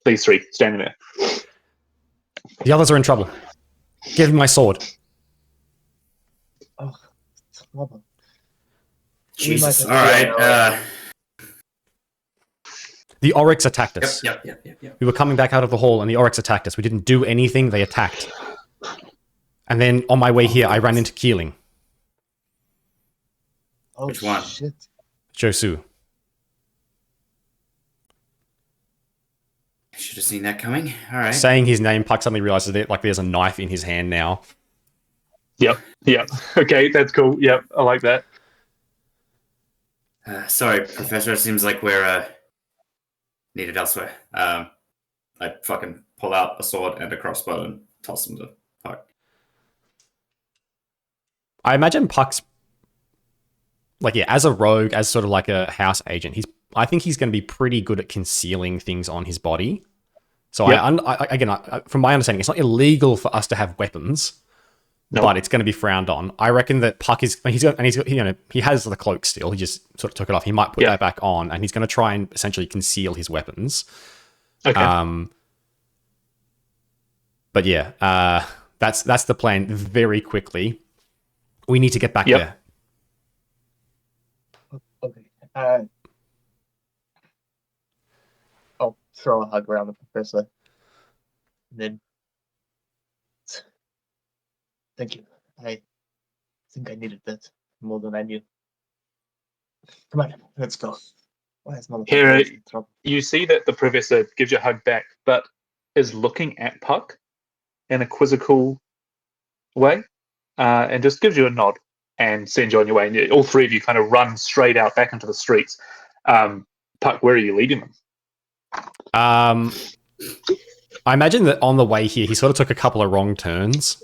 these three standing there. The others are in trouble. Give me my sword. Oh, it's horrible. Jesus. All right. The Oryx attacked us. Yep. We were coming back out of the hall, and the Oryx attacked us. We didn't do anything. They attacked. And then on my way here, I ran into Keeling. Oh, Which one? shit. Josu. Should have seen that coming. All right. Saying his name, Puck suddenly realizes that like there's a knife in his hand now. Yep. Okay, that's cool. Yep, I like that. Sorry, Professor. It seems like we're needed elsewhere. I fucking pull out a sword and a crossbow and toss them to Puck. I imagine Puck's like, yeah, as a rogue, as sort of like a house agent, I think he's going to be pretty good at concealing things on his body. So Yep. from my understanding, it's not illegal for us to have weapons, Nope. but it's going to be frowned on. I reckon that Puck is, he has the cloak still. He just sort of took it off. He might put that back on, and he's going to try and essentially conceal his weapons. Okay. But yeah, that's the plan. Very quickly, we need to get back there. Okay. I'll throw a hug around the professor. And then. Thank you. I think I needed that more than I knew. Come on, let's go. Why is Motherfucker Here, in trouble? you see that the professor gives you a hug back, but is looking at Puck in a quizzical way, and just gives you a nod and sends you on your way. And all three of you kind of run straight out back into the streets. Puck, where are you leading them? I imagine that on the way here, he sort of took a couple of wrong turns,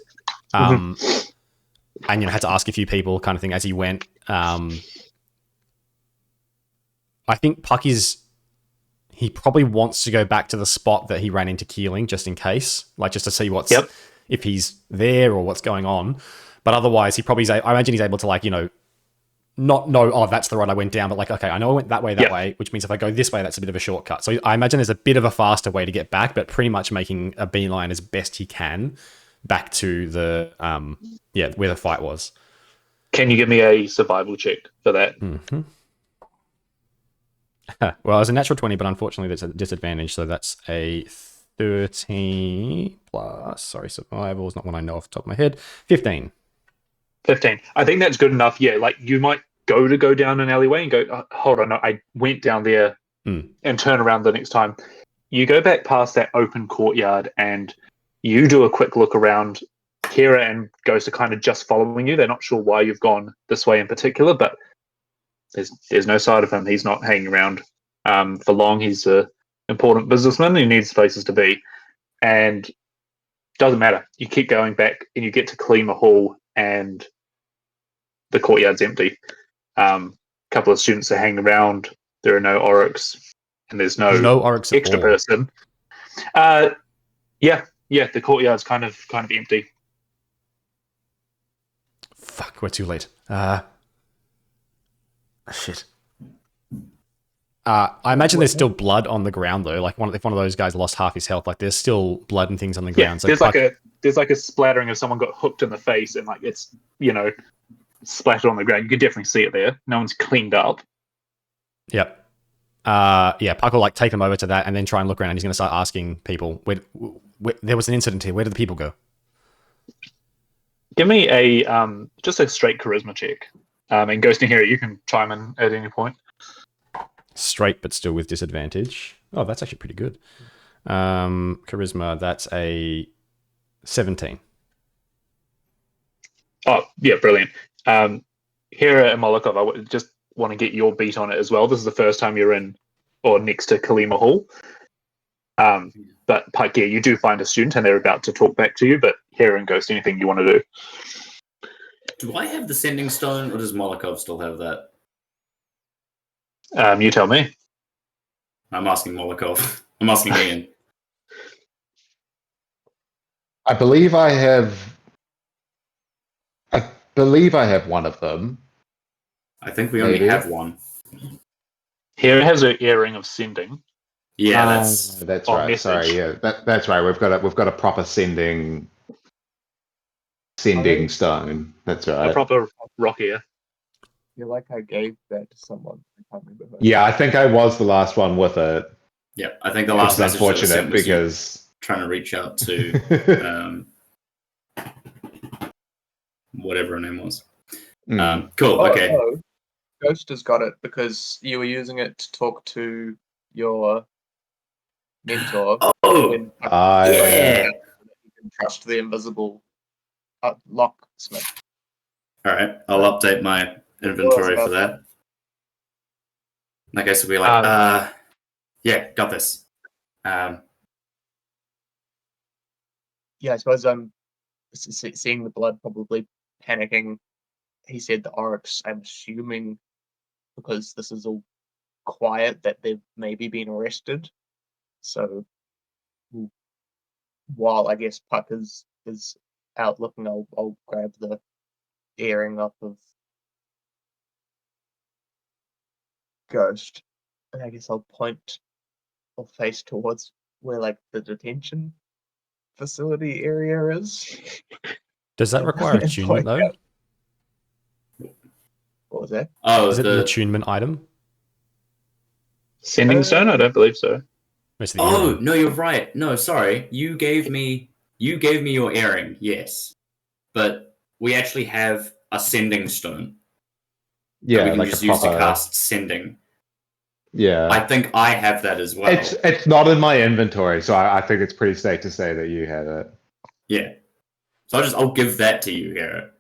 and had to ask a few people, kind of thing, as he went. I think Puck he probably wants to go back to the spot that he ran into Keeling, just in case, like just to see if he's there or what's going on. But otherwise, I imagine he's able to, like, not know, oh, that's the road I went down, but like, okay, I know I went that way, which means if I go this way, that's a bit of a shortcut. So I imagine there's a bit of a faster way to get back, but pretty much making a beeline as best he can back to the, where the fight was. Can you give me a survival check for that? Mm-hmm. Well, it was a natural 20, but unfortunately there's a disadvantage, so that's a 13 plus, survival is not one I know off the top of my head, 15. 15. I think that's good enough. Yeah, like you might go down an alleyway and go, oh, hold on, no, I went down there and turn around the next time. You go back past that open courtyard and you do a quick look around. Kira and Ghost are kind of just following you. They're not sure why you've gone this way in particular, but there's no sight of him. He's not hanging around for long. He's an important businessman who needs places to be. And doesn't matter. You keep going back and you get to Kalima Hall and the courtyard's empty. Couple of students are hanging around. There are no Oryx, and there's no Oryx extra person. The courtyard's kind of empty. Fuck, we're too late. Shit. I imagine there's still blood on the ground though. Like if one of those guys lost half his health, like there's still blood and things on the ground. So there's like a splattering of someone got hooked in the face and like it's splattered on the ground. You could definitely see it there. No one's cleaned up. Yep. Puck will like take him over to that and then try and look around. And he's going to start asking people. Where there was an incident here. Where did the people go? Give me a just a straight charisma check. And Ghost and Hero, you can chime in at any point. Straight, but still with disadvantage. Oh, that's actually pretty good. Charisma, that's a 17. Oh, yeah, brilliant. Hera and Molokov, I just want to get your beat on it as well. This is the first time you're in or next to Kalima Hall. But Pike, yeah, you do find a student and they're about to talk back to you, but Hera and Ghost, anything you want to do? Do I have the sending stone or does Molokov still have that? You tell me. I'm asking Molokov. I'm asking Ian. I believe I have one of them. I think we only have one. Hera has an earring of sending. Yeah, that's right. Message. Sorry, yeah, that's right. We've got a proper sending stone. That's right. A proper rock ear. I feel like I gave that to someone. I can't remember who. Yeah, I think I was the last one with it. Yeah, I think the last message message unfortunate because trying to reach out to whatever her name was. Cool. Okay. Ghost has got it because you were using it to talk to your mentor. Oh, when yeah. You can trust the invisible locksmith. All right, I'll update my inventory for that. Okay, so we're like, yeah, got this. Yeah, I suppose I'm seeing the blood, probably panicking. He said the Oryx, I'm assuming, because this is all quiet, that they've maybe been arrested. So while I guess Puck is out looking, I'll grab the earring up of Ghost, and I guess I'll point or face towards where like the detention facility area is. Does that require attunement though? What was that? Oh, Is it an attunement item? Sending stone? I don't believe so. Oh no, you're right. No, sorry. You gave me your earring, yes, but we actually have a sending stone. Yeah, that we can like just a use to proper. cast sending. Yeah, I think I have that as well. it's not in my inventory, so I think it's pretty safe to say that you have it. Yeah, so I'll give that to you here.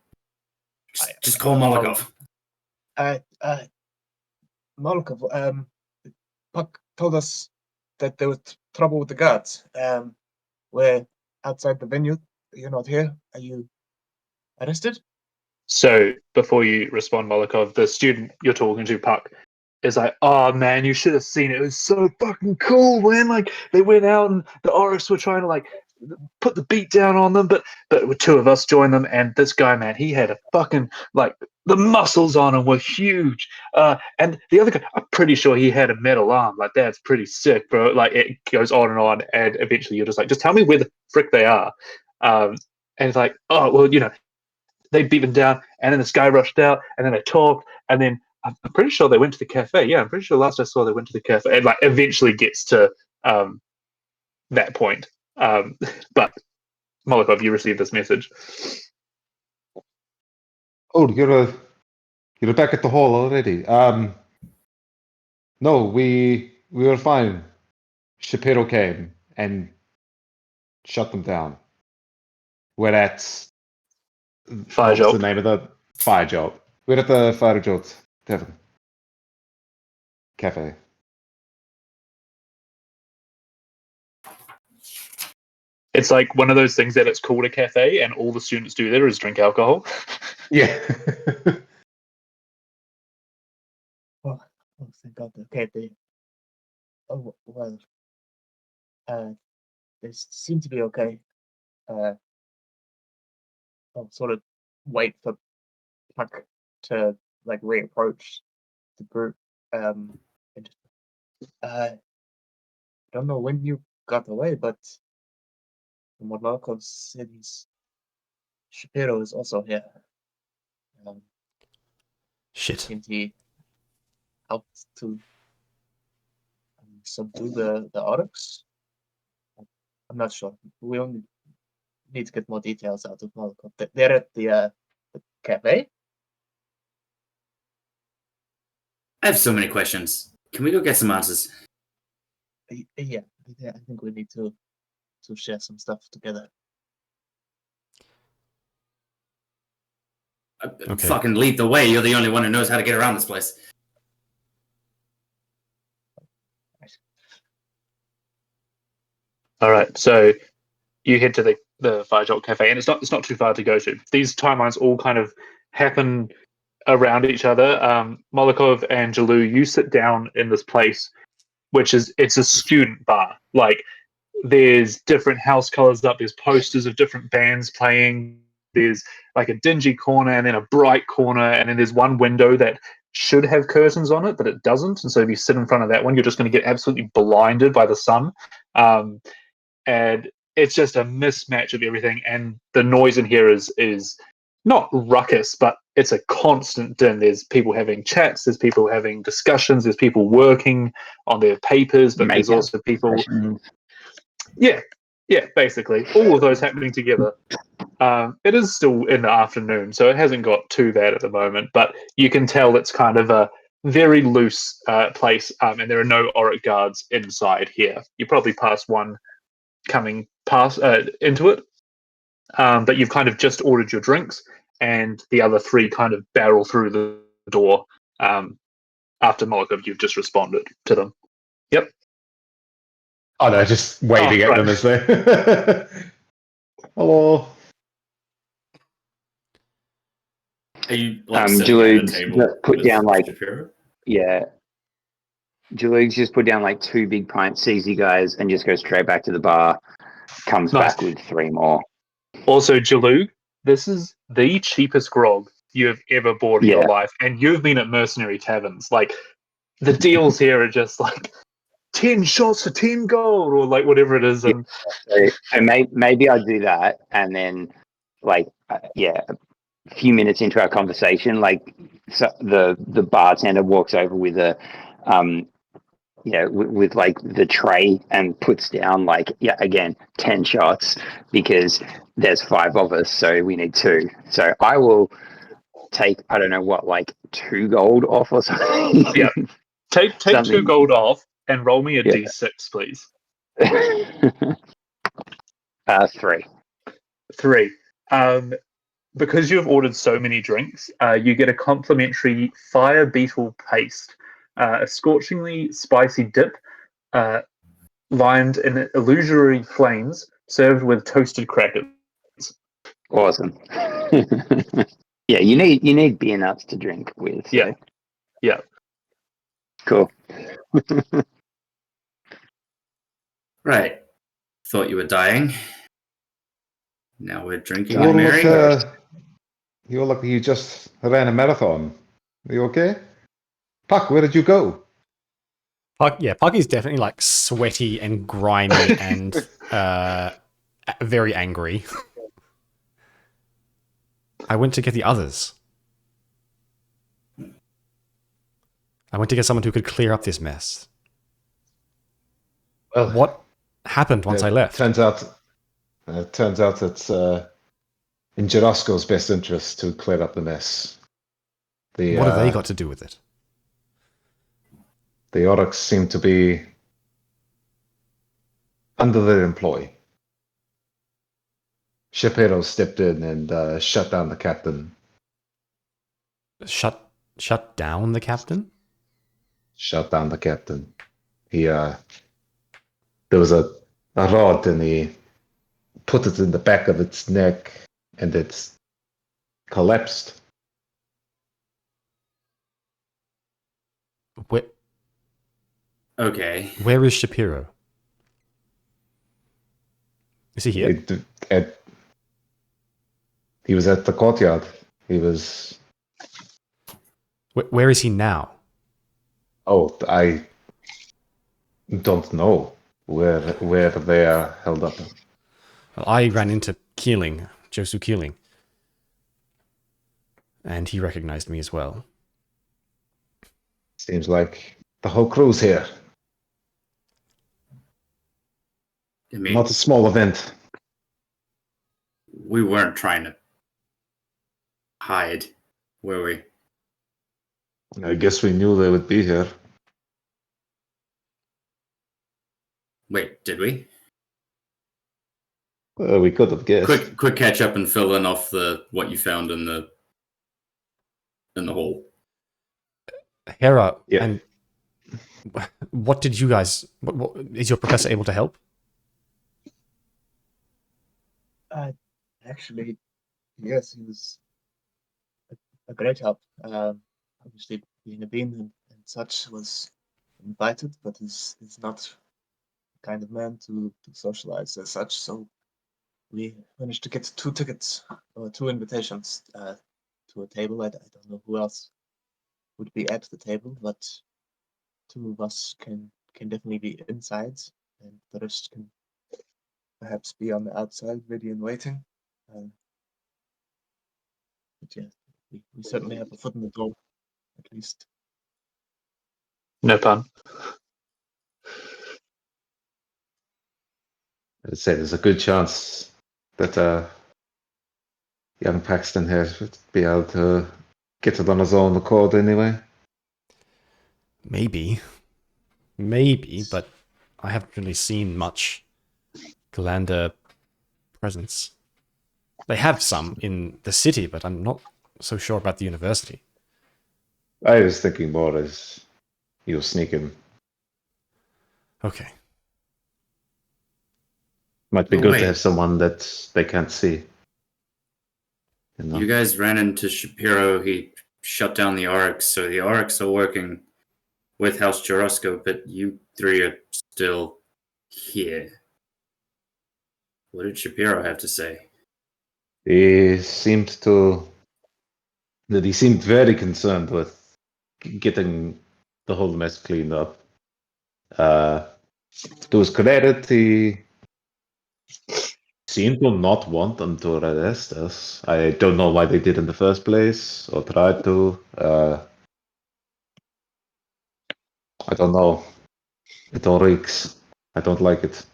Just call Molokov. Molokov, Puck told us that there was trouble with the guards. We're outside the venue. You're not here. Are you arrested? So before you respond, Molokov, the student you're talking to, Puck, is like, oh man, you should have seen it. It was so fucking cool, man. Like they went out and the Oryx were trying to like put the beat down on them, but two of us joined them, and this guy, man, he had a fucking like the muscles on him were huge. And the other guy, I'm pretty sure he had a metal arm. Like that's pretty sick, bro. Like it goes on, and eventually you're just like, just tell me where the frick they are. And it's like, oh well, they beat them down, and then this guy rushed out, and then they talked, and then I'm pretty sure they went to the cafe. Yeah, I'm pretty sure last I saw they went to the cafe, and like eventually gets to that point. But Molokov, you received this message. Oh, you're back at the hall already. No, we were fine. Shapiro came and shut them down. We're at Fire what's Jolt. the name of the Fire Jolt? We're at the Fire Jolt Tavern Cafe. It's like one of those things that it's called a cafe, and all the students do there is drink alcohol. Yeah. Oh, thank God. Okay, oh well. They seem to be okay. I'll sort of wait for Puck to like reapproach the group. And don't know when you got away, but from what Markov said, Shapiro is also here. Shit. And he helped to subdue the Oryx. I'm not sure. We only need to get more details out of Molokov. They're at the cafe. I have so many questions. Can we go get some answers? Yeah, I think we need to share some stuff together. Okay. Fucking lead the way. You're the only one who knows how to get around this place. All right, so you head to the Fire Jolt Cafe, and it's not too far to go to. These timelines all kind of happen around each other. Molokov and Jalou, you sit down in this place, which it's a student bar. Like there's different house colors up. There's posters of different bands playing. There's like a dingy corner and then a bright corner, and then there's one window that should have curtains on it, but it doesn't. And so if you sit in front of that one, you're just going to get absolutely blinded by the sun. And it's just a mismatch of everything. And the noise in here is not ruckus, but it's a constant din. There's people having chats, there's people having discussions, there's people working on their papers, but there's also people. Yeah, Yeah, basically. All of those happening together. It is still in the afternoon, so it hasn't got too bad at the moment, but you can tell it's kind of a very loose place, and there are no Auric guards inside here. You probably pass one coming past into it, but you've kind of just ordered your drinks, and the other three kind of barrel through the door after Molotov, you've just responded to them. Yep. Oh no, just waving at right. them as they. Hello. Are you like sitting at a Jalug's table put with down like Shapiro? Jalug's just put down like 2 big pints, sees you guys, and just goes straight back to the bar. Comes Nice. back with 3 more. Also, Jalug, this is the cheapest grog you have ever bought in your life, and you've been at mercenary taverns. Like, the deals here are just like 10 shots for 10 gold, or like whatever it is. And So maybe I do that, and then like a few minutes into our conversation, like the bartender walks over with a with like the tray and puts down like again 10 shots because there's 5 of us, so we need 2. So I will take, I don't know what, like 2 gold off or something. Yeah, take Something. 2 gold off and roll me a d6, please. 3. 3. Because you have ordered so many drinks, you get a complimentary fire beetle paste, a scorchingly spicy dip, lined in illusory flames, served with toasted crackers. Awesome. Yeah, you need beer nuts to drink with. So. Yeah. Cool. Right. Thought you were dying. Now we're drinking You and merry. look like you just ran a marathon. Are you okay? Puck, where did you go? Puck is definitely like sweaty and grimy and very angry. I went to get the others. I went to get someone who could clear up this mess. Well, What happened once I left? Turns out it's in Jarosco's best interest to clear up the mess. What have they got to do with it? The Oryx seem to be under their employ. Shapiro stepped in and shut down the captain. Shut down the captain? Shut down the captain. He there was a rod and he put it in the back of its neck and it's collapsed. Okay. Where is Shapiro? Is he here? He was at the courtyard. He was. Where is he now? Oh, I don't know where they are held up. Well, I ran into Keeling, Josu Keeling, and he recognized me as well. Seems like the whole crew's here. I mean, Not a small event. we weren't trying to hide, were we? I guess we knew they would be here. Wait, did we? We could have guessed. Quick catch up and fill in off what you found in the hole. Hera, Yeah. and what did you guys... What, is your professor able to help? Actually, yes, he was a great help. Obviously, being a bean and such was invited, but he's not the kind of man to socialize as such. So we managed to get 2 tickets or 2 invitations to a table. I don't know who else would be at the table, but 2 of us can definitely be inside, and the rest can perhaps be on the outside, ready and waiting. But yeah, we certainly have a foot in the door, at least. No pun. I'd say there's a good chance that young Paxton here would be able to get it on his own accord anyway. Maybe, but I haven't really seen much Galander presence. They have some in the city, but I'm not so sure about the university. I was thinking more as you were sneaking. Okay. Might be Oh, good wait. to have someone that they can't see. You know? You guys ran into Shapiro. He shut down the Oryx, so the Oryx are working with House Jarosco, but you three are still here. What did Shapiro have to say? He seemed very concerned with getting the whole mess cleaned up. To his credit, he seemed to not want them to arrest us. I don't know why they did in the first place, or tried to. I don't know. It all reeks. I don't like it.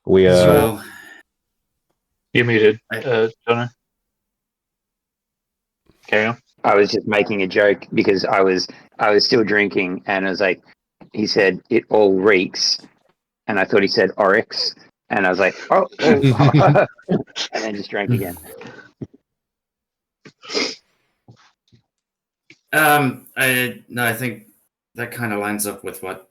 We Well, You're muted, I- Jono. Carry on. I was just making a joke because I was still drinking, and I was like, he said it all reeks, and I thought he said Oryx, and I was like, oh, and then just drank again. I think that kind of lines up with what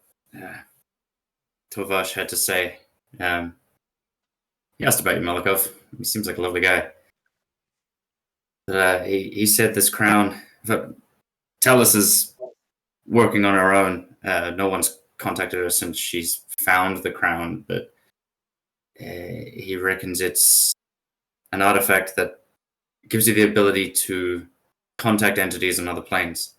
Tovash had to say. He asked about you, Malikov. He seems like a lovely guy. But he said this crown. Talus is working on her own. No one's contacted her since she's found the crown, but he reckons it's an artifact that gives you the ability to contact entities on other planes.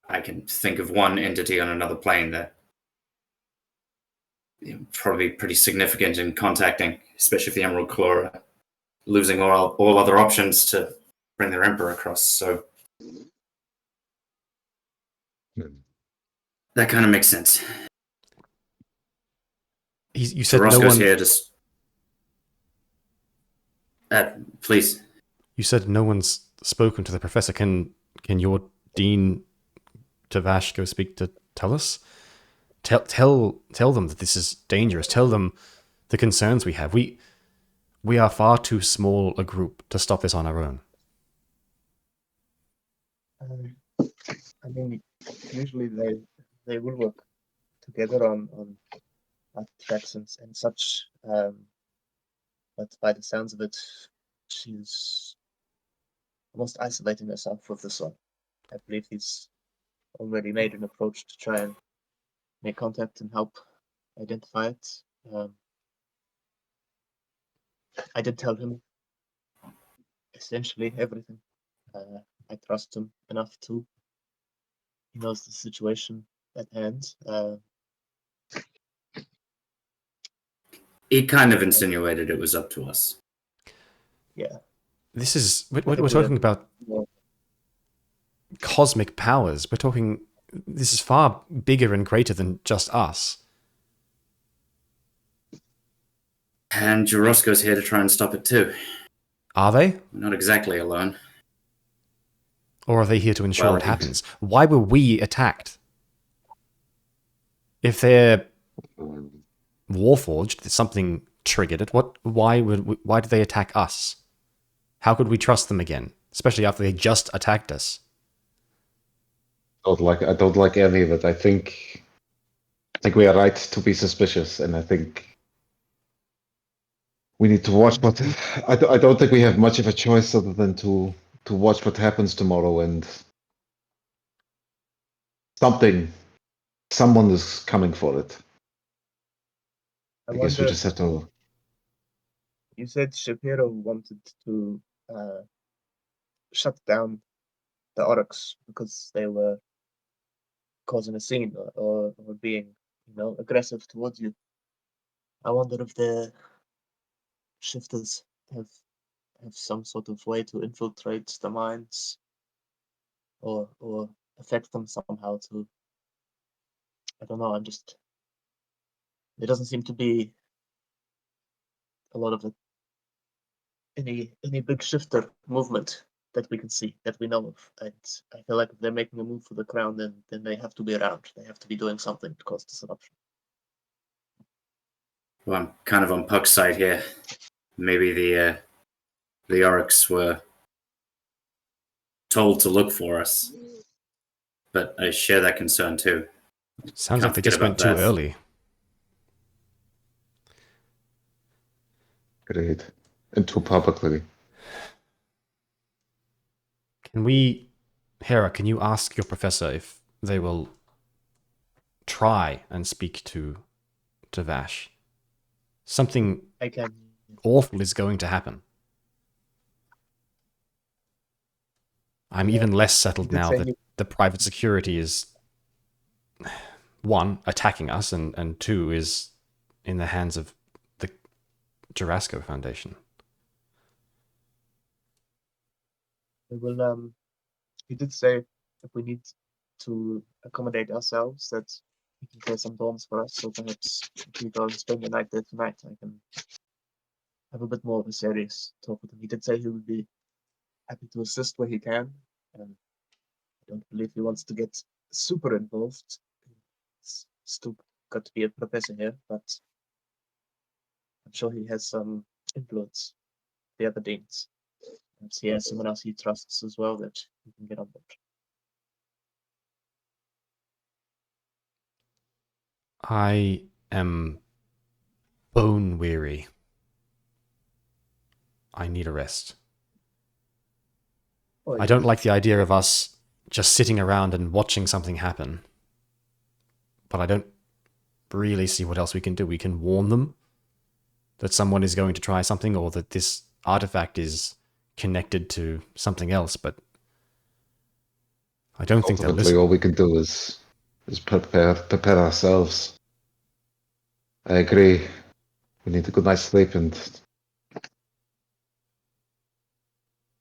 I can think of one entity on another plane that probably pretty significant in contacting, especially if the Emerald Claw are losing all other options to bring their Emperor across. So that kind of makes sense. You So said no Roscoe's one. here. Just please. You said no one's spoken to the professor. Can your dean Tavash go speak to Tellus? Tell them that this is dangerous. Tell them the concerns we have. We are far too small a group to stop this on our own. I mean, usually they will work together on artifacts and such. But by the sounds of it, she's almost isolating herself with this one. I believe he's already made an approach to try and make contact and help identify it. I did tell him essentially everything. I trust him enough to. He knows the situation at hand. He kind of insinuated it was up to us. Yeah. This is we're talking about cosmic powers. We're talking. This is far bigger and greater than just us. And Jarosco's here to try and stop it too. Are they? We're not exactly alone. Or are they here to ensure it happens? Why were we attacked? If they're warforged, something triggered it. Why did they attack us? How could we trust them again? Especially after they just attacked us. I don't like any of it. I think we are right to be suspicious, and I think we need to watch what. I don't think we have much of a choice other than to watch what happens tomorrow, and someone is coming for it. I guess we just have to. You said Shapiro wanted to shut down the Oryx because they were causing a scene or being, aggressive towards you. I wonder if the shifters have some sort of way to infiltrate the minds or affect them somehow to. I don't know. I'm just There doesn't seem to be a lot of any big shifter movement that we can see, that we know of. And I feel like if they're making a move for the crown, then they have to be around. They have to be doing something to cause disruption. Well, I'm kind of on Puck's side here. Maybe the orcs were told to look for us, but I share that concern too. Sounds Can't like they forget just went about too that. early. Great. And too publicly. Can we, Hera, can you ask your professor if they will try and speak to Vash? Something I can. awful is going to happen. I'm even less settled now that the private security is, one, attacking us, and two, is in the hands of the Jarasco Foundation. We will. He did say if we need to accommodate ourselves, that he can clear some dorms for us. So perhaps if we go and spend the night there tonight, I can have a bit more of a serious talk with him. He did say he would be happy to assist where he can. And I don't believe he wants to get super involved. It's still got to be a professor here, but I'm sure he has some influence. The other deans. Perhaps he has someone else he trusts as well that he can get on board. I am bone weary. I need a rest. I don't like the idea of us just sitting around and watching something happen. But I don't really see what else we can do. We can warn them that someone is going to try something, or that this artifact is connected to something else, but I don't think they'll Ultimately, listen. all we can do is prepare ourselves. I agree. We need a good night's sleep and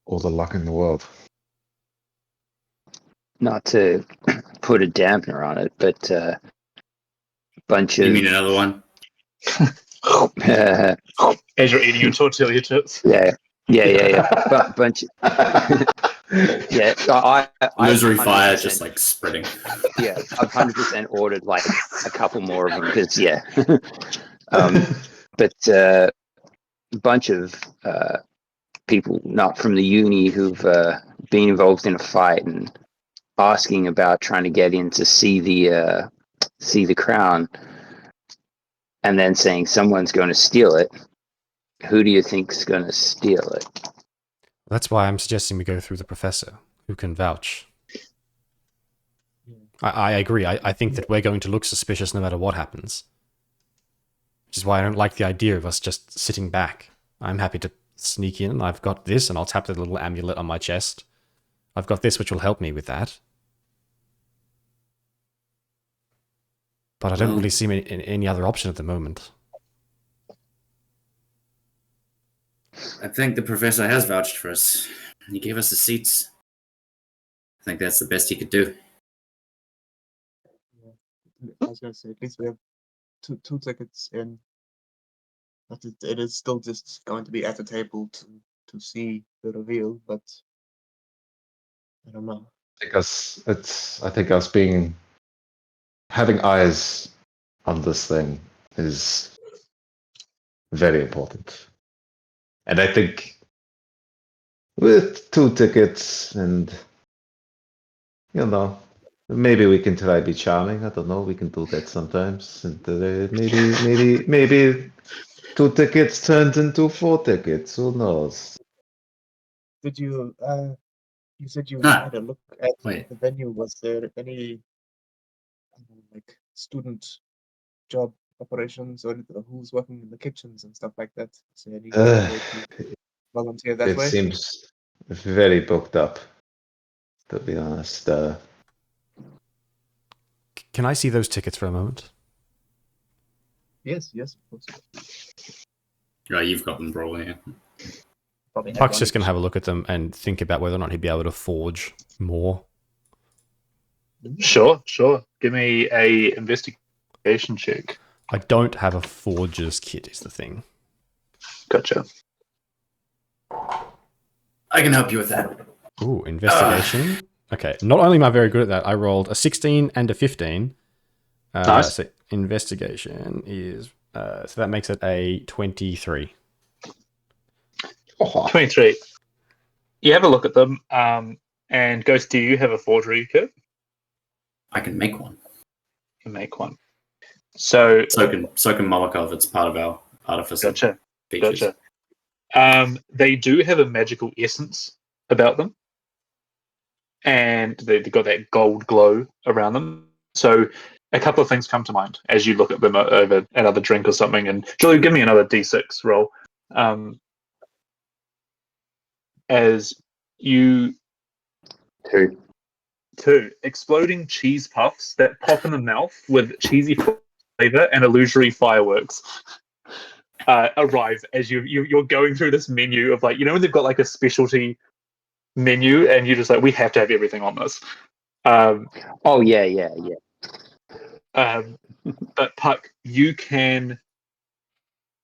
all the luck in the world. Not to put a dampener on it, but bunch You of mean another one? As you're eating your tortilla chips. yeah. Bunch. Yeah, I Illusory fire 100%. just like spreading. Yeah, I've 100% ordered like a couple more of them because but a bunch of people not from the uni who've been involved in a fight and asking about trying to get in to see the crown, and then saying someone's going to steal it. Who do you think's going to steal it? That's why I'm suggesting we go through the professor, who can vouch. I agree. I think that we're going to look suspicious no matter what happens. Which is why I don't like the idea of us just sitting back. I'm happy to sneak in. I've got this, and I'll tap the little amulet on my chest. I've got this, which will help me with that. But I don't really see any other option at the moment. I think the professor has vouched for us. He gave us the seats. I think that's the best he could do. I was going to say, at least we have two tickets in. But it is still just going to be at the table to see the reveal, but I don't know. I think us having eyes on this thing is very important. And I think with 2 tickets and, maybe we can try be charming. I don't know. We can do that sometimes. And maybe 2 tickets turns into 4 tickets. Who knows? Did you, you said you had a look at Wait. the venue. Was there any, like, student job operations or who's working in the kitchens and stuff like that? Is there any way to volunteer that It way? seems very booked up, to be honest. Can I see those tickets for a moment? Yes, of course. Yeah, you've got them probably. Yeah. Probably have Puck's one just going to each. have a look at them and think about whether or not he'd be able to forge more. Sure. Give me a investigation check. I don't have a forger's kit, is the thing. Gotcha. I can help you with that. Ooh, investigation. Okay, not only am I very good at that, I rolled a 16 and a 15. Nice. So investigation is... so that makes it a 23. 23. You have a look at them, and Ghost, do you have a forgery kit? I can make one. You can make one. So can Molokov. It's part of our artificer features. Gotcha. They do have a magical essence about them, and they've got that gold glow around them. So a couple of things come to mind as you look at them over another drink or something. And Julie, give me another D6 roll. As you... Two exploding cheese puffs that pop in the mouth with cheesy flavor and illusory fireworks arrive as you're going through this menu of, like, you know, when they've got like a specialty menu and you're just like, we have to have everything on this. Oh yeah. But Puck, you can...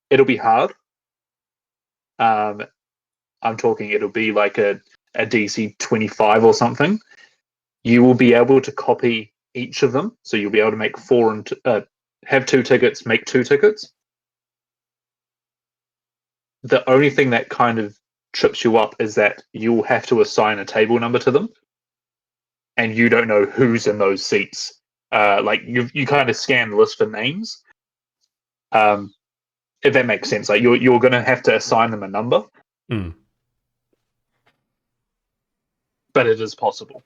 It'll be hard. I'm talking it'll be like a DC 25 or something. You will be able to copy each of them, so you'll be able to make have 2 tickets, make 2 tickets. The only thing that kind of trips you up is that you'll have to assign a table number to them, and you don't know who's in those seats. Like you kind of scan the list for names. If that makes sense, like you're going to have to assign them a number, but it is possible.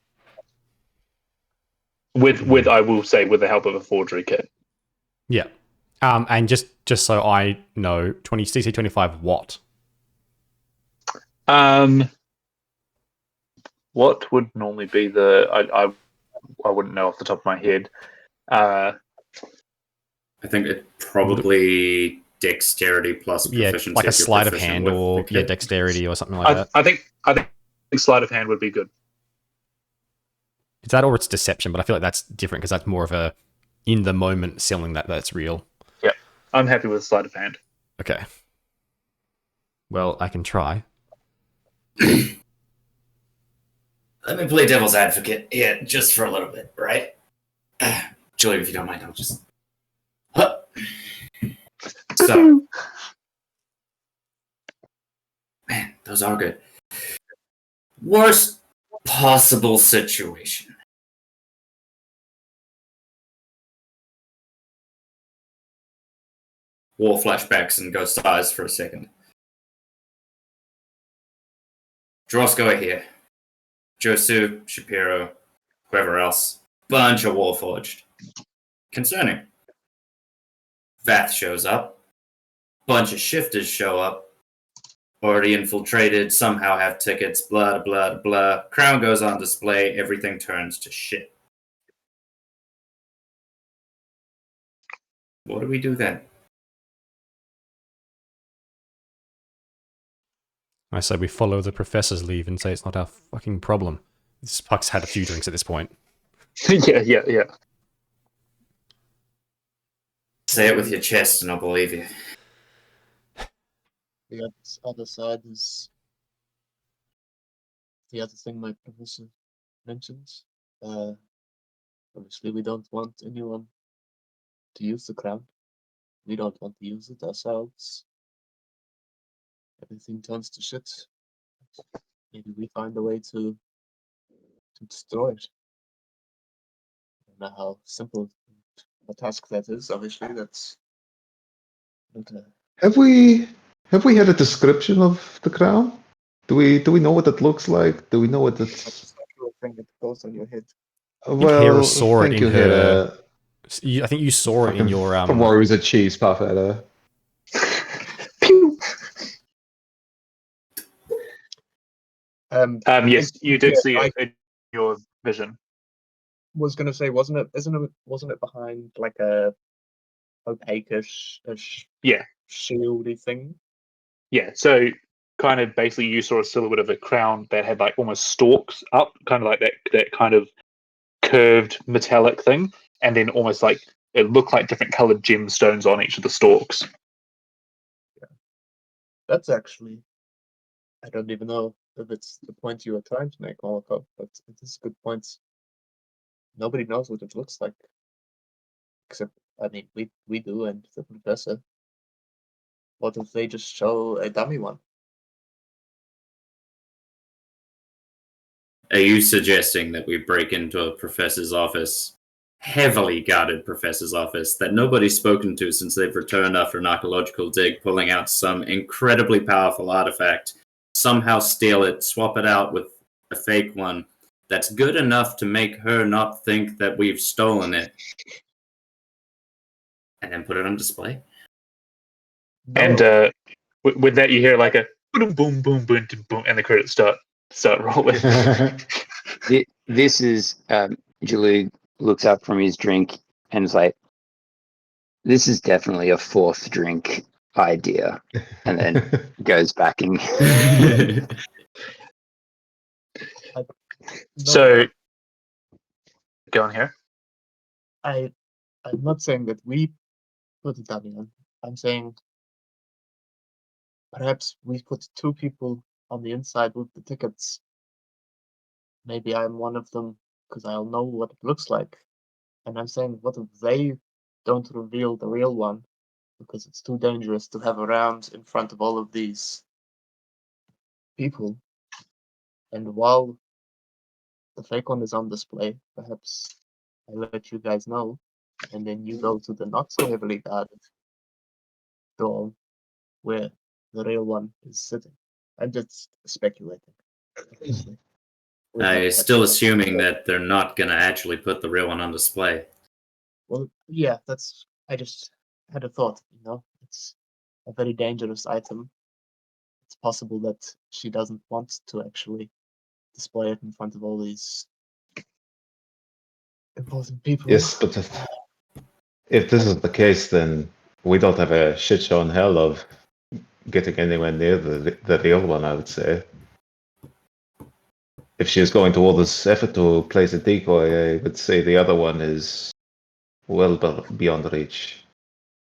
With I will say, with the help of a forgery kit. Yeah. And just so I know, CC 25 what? What would normally be the... I wouldn't know off the top of my head. I think it probably dexterity plus proficiency. Like a sleight of hand or dexterity or something like that. I think sleight of hand would be good. It's that or it's deception, but I feel like that's different because that's more of a in the moment selling that's real. Yeah, I'm happy with sleight of hand. Okay. Well, I can try. Let me play devil's advocate here just for a little bit, right? Julie, if you don't mind, I'll just... So... Man, those are good. Worst possible situation. War flashbacks and ghost eyes for a second. Drosko are here. Josu, Shapiro, whoever else. Bunch of Warforged. Concerning. Vath shows up. Bunch of shifters show up. Already infiltrated, somehow have tickets, blah, blah, blah. Crown goes on display, everything turns to shit. What do we do then? I say we follow the professor's lead and say it's not our fucking problem. This Puck's had a few drinks at this point. Yeah. Say it with your chest and I'll believe you. The other side is the other thing my professor mentions. Obviously, we don't want anyone to use the crown. We don't want to use it ourselves. Everything turns to shit. Maybe we find a way to destroy it. I don't know how simple a task that is. Obviously, that's not a... Have we had a description of the crown? Do we know what it looks like? Do we know what it's... That's a thing that goes on your head. Well, Hera saw it thank in you, her... Hera. I think you saw it in your... Throws a cheese puff at her. Yes, you did see it in your vision. Was going to say, wasn't it behind like a opaque-ish shieldy thing? Yeah, so kind of basically you saw a silhouette of a crown that had like almost stalks up, kind of like that kind of curved metallic thing, and then almost like it looked like different colored gemstones on each of the stalks. That's actually, I don't even know if it's the point you were trying to make, Molotov, but it is a good point. Nobody knows what it looks like. Except, I mean, we do, and the professor. What if they just show a dummy one? Are you suggesting that we break into a professor's office, heavily guarded professor's office, that nobody's spoken to since they've returned after an archaeological dig, pulling out some incredibly powerful artifact, somehow steal it, swap it out with a fake one that's good enough to make her not think that we've stolen it, and then put it on display? No. And with that, you hear like a boom, boom, boom, boom, boom, boom, and the credits start rolling. This is Jalug looks up from his drink and is like, "This is definitely a fourth drink idea," and then goes back and. No, So, go on here. I'm not saying that we put a dummy on. I'm saying perhaps we put two people on the inside with the tickets. Maybe I'm one of them because I'll know what it looks like. And I'm saying, what if they don't reveal the real one because it's too dangerous to have around in front of all of these people? And while the fake one is on display, perhaps I let you guys know, and then you go to the not so heavily guarded door where the real one is sitting. I'm just speculating, obviously. I'm still assuming that they're not going to actually put the real one on display. Well, yeah, I just had a thought, it's a very dangerous item. It's possible that she doesn't want to actually display it in front of all these important people. Yes, but if this is the case, then we don't have a shit show in hell of getting anywhere near the real one, I would say. If she is going to all this effort to place a decoy, I would say the other one is well beyond reach.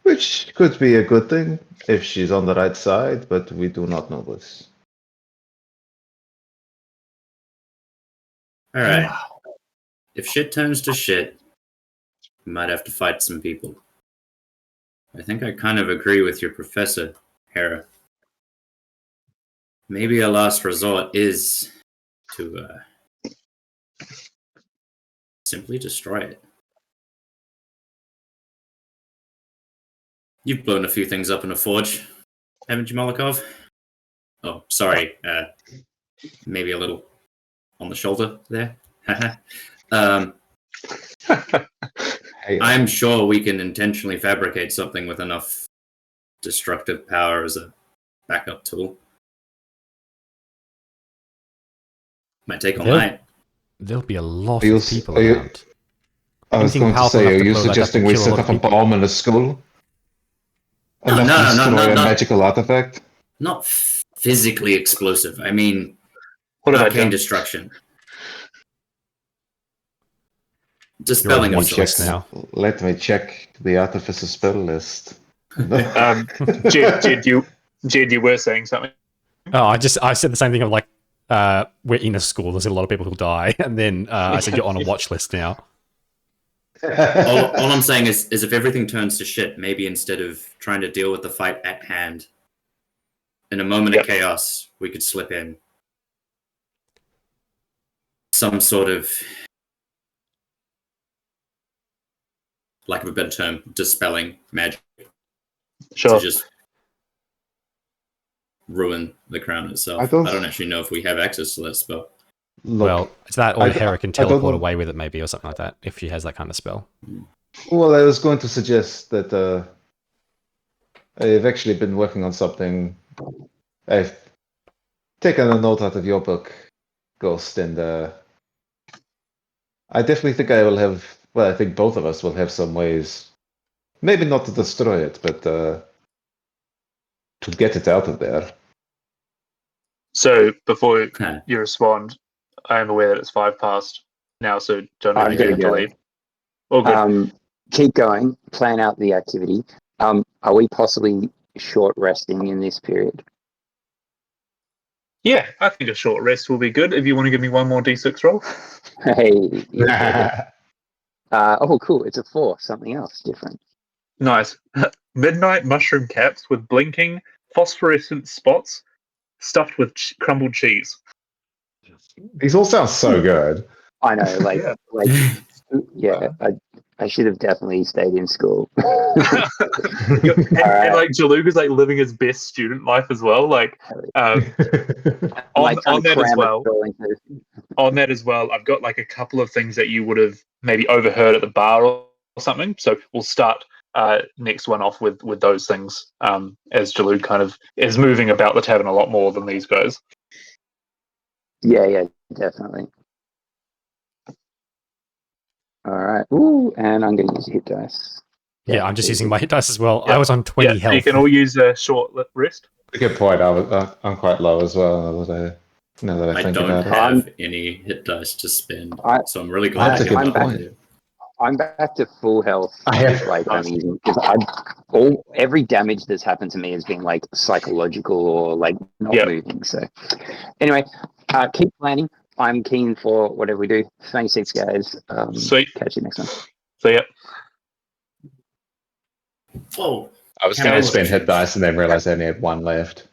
Which could be a good thing if she's on the right side, but we do not know this. All right. If shit turns to shit, we might have to fight some people. I think I kind of agree with your professor, Hera. Maybe a last resort is to simply destroy it. You've blown a few things up in a forge, haven't you, Molotov? Oh, sorry. Maybe a little on the shoulder there. I'm sure we can intentionally fabricate something with enough destructive power as a backup tool. Might take all night. There'll be a lot of people around. I was going to say, are you suggesting we set up a bomb in a school? And destroy a magical artifact? Not physically explosive. I mean, what about arcane destruction? Dispelling of sorts. Now. Let me check the artificer spell list. Jed, you were saying something. Oh, I said the same thing of like, we're in a school. There's a lot of people who die, and then I said you're on a watch list now. all I'm saying is if everything turns to shit, maybe instead of trying to deal with the fight at hand, in a moment of chaos, we could slip in some sort of, lack of a better term, dispelling magic. Sure. To just ruin the crown itself. I don't actually know if we have access to that spell. Look, well, it's that, or Hera can teleport away with it, maybe, or something like that, if she has that kind of spell. Well, I was going to suggest that I've actually been working on something. I've taken a note out of your book, Ghost, and I definitely think I will have. Well, I think both of us will have some ways, maybe not to destroy it, but to get it out of there. So before you respond, I am aware that it's 5 past now, so don't even have to leave. All good. keep going, plan out the activity. Are we possibly short resting in this period? Yeah, I think a short rest will be good. If you want to give me one more d6 roll. Hey, oh, cool! It's a 4. Something else different. Nice. Midnight mushroom caps with blinking phosphorescent spots stuffed with crumbled cheese. These all sound so good. I know, Yeah. I should have definitely stayed in school. and like Jaluga's like living his best student life as well. Like on that as well. On that as well, I've got like a couple of things that you would have maybe overheard at the bar or something. So we'll start next one off with those things. As Jalug kind of is moving about the tavern a lot more than these guys. Yeah, definitely. All right. Ooh, and I'm going to use hit dice. Yeah, I'm just using my hit dice as well. Yeah. I was on 20 health. You can all use a short rest. Good point. I'm quite low as well. Now that I think don't about have any hit dice to spend, so I'm really glad That's a good point. I'm back to full health. I'm using because every damage that's happened to me has been like psychological or like not moving. So anyway, keep planning. I'm keen for whatever we do. 26 guys. Sweet. Catch you next time. See ya. Oh, I was going to spend hit dice and then realize I only had one left.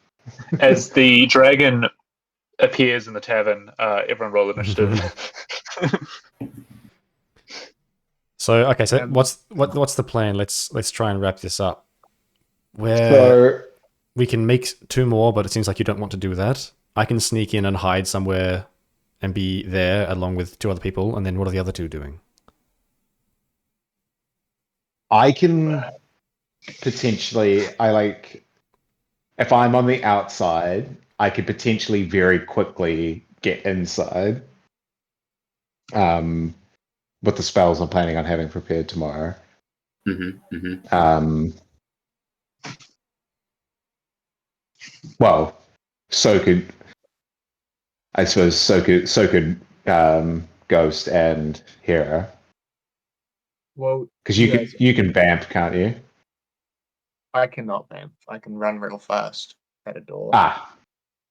As the dragon appears in the tavern, everyone roll initiative. So what's the plan? Let's try and wrap this up. We can make 2 more, but it seems like you don't want to do that. I can sneak in and hide somewhere and be there along with 2 other people, and then what are the other 2 doing? I can potentially, if I'm on the outside, I could potentially very quickly get inside. With the spells I'm planning on having prepared tomorrow. Well, so could Ghost and Hera. Well, because you can vamp, can't you? I cannot vamp. I can run real fast at a door.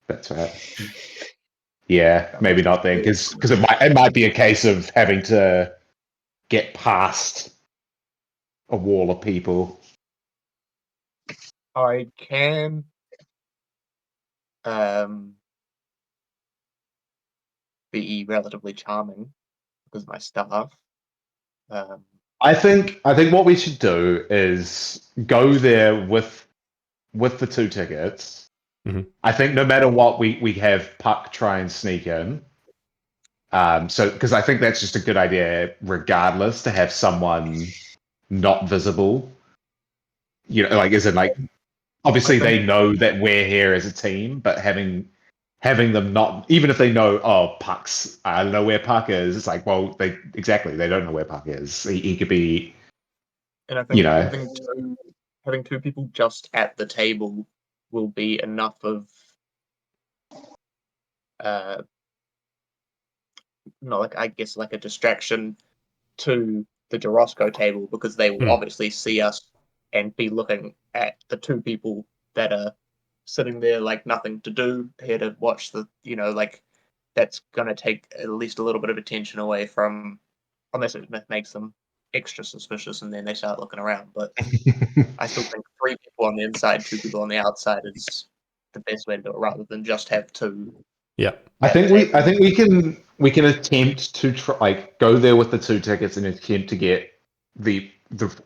That's right. Yeah, maybe not then, because it might be a case of having to get past a wall of people. I can be relatively charming because of my staff. I think what we should do is go there with the 2 tickets. Mm-hmm. I think no matter what, we have Puck try and sneak in. So because I think that's just a good idea, regardless, to have someone not visible. You know, like, obviously they know that we're here as a team, but having them not, even if they know, Puck's, I don't know where Puck is. It's like, well, they don't know where Puck is. He could be, and I think having two people just at the table will be enough of like a distraction to the Jarosco table, because they will obviously see us and be looking at the 2 people that are sitting there like nothing to do, here to watch that's going to take at least a little bit of attention away from, unless it makes them extra suspicious and then they start looking around. But I still think 3 people on the inside, 2 people on the outside is the best way to do it, rather than just have 2. Yeah, I think we can attempt to try, go there with the 2 tickets and attempt to get the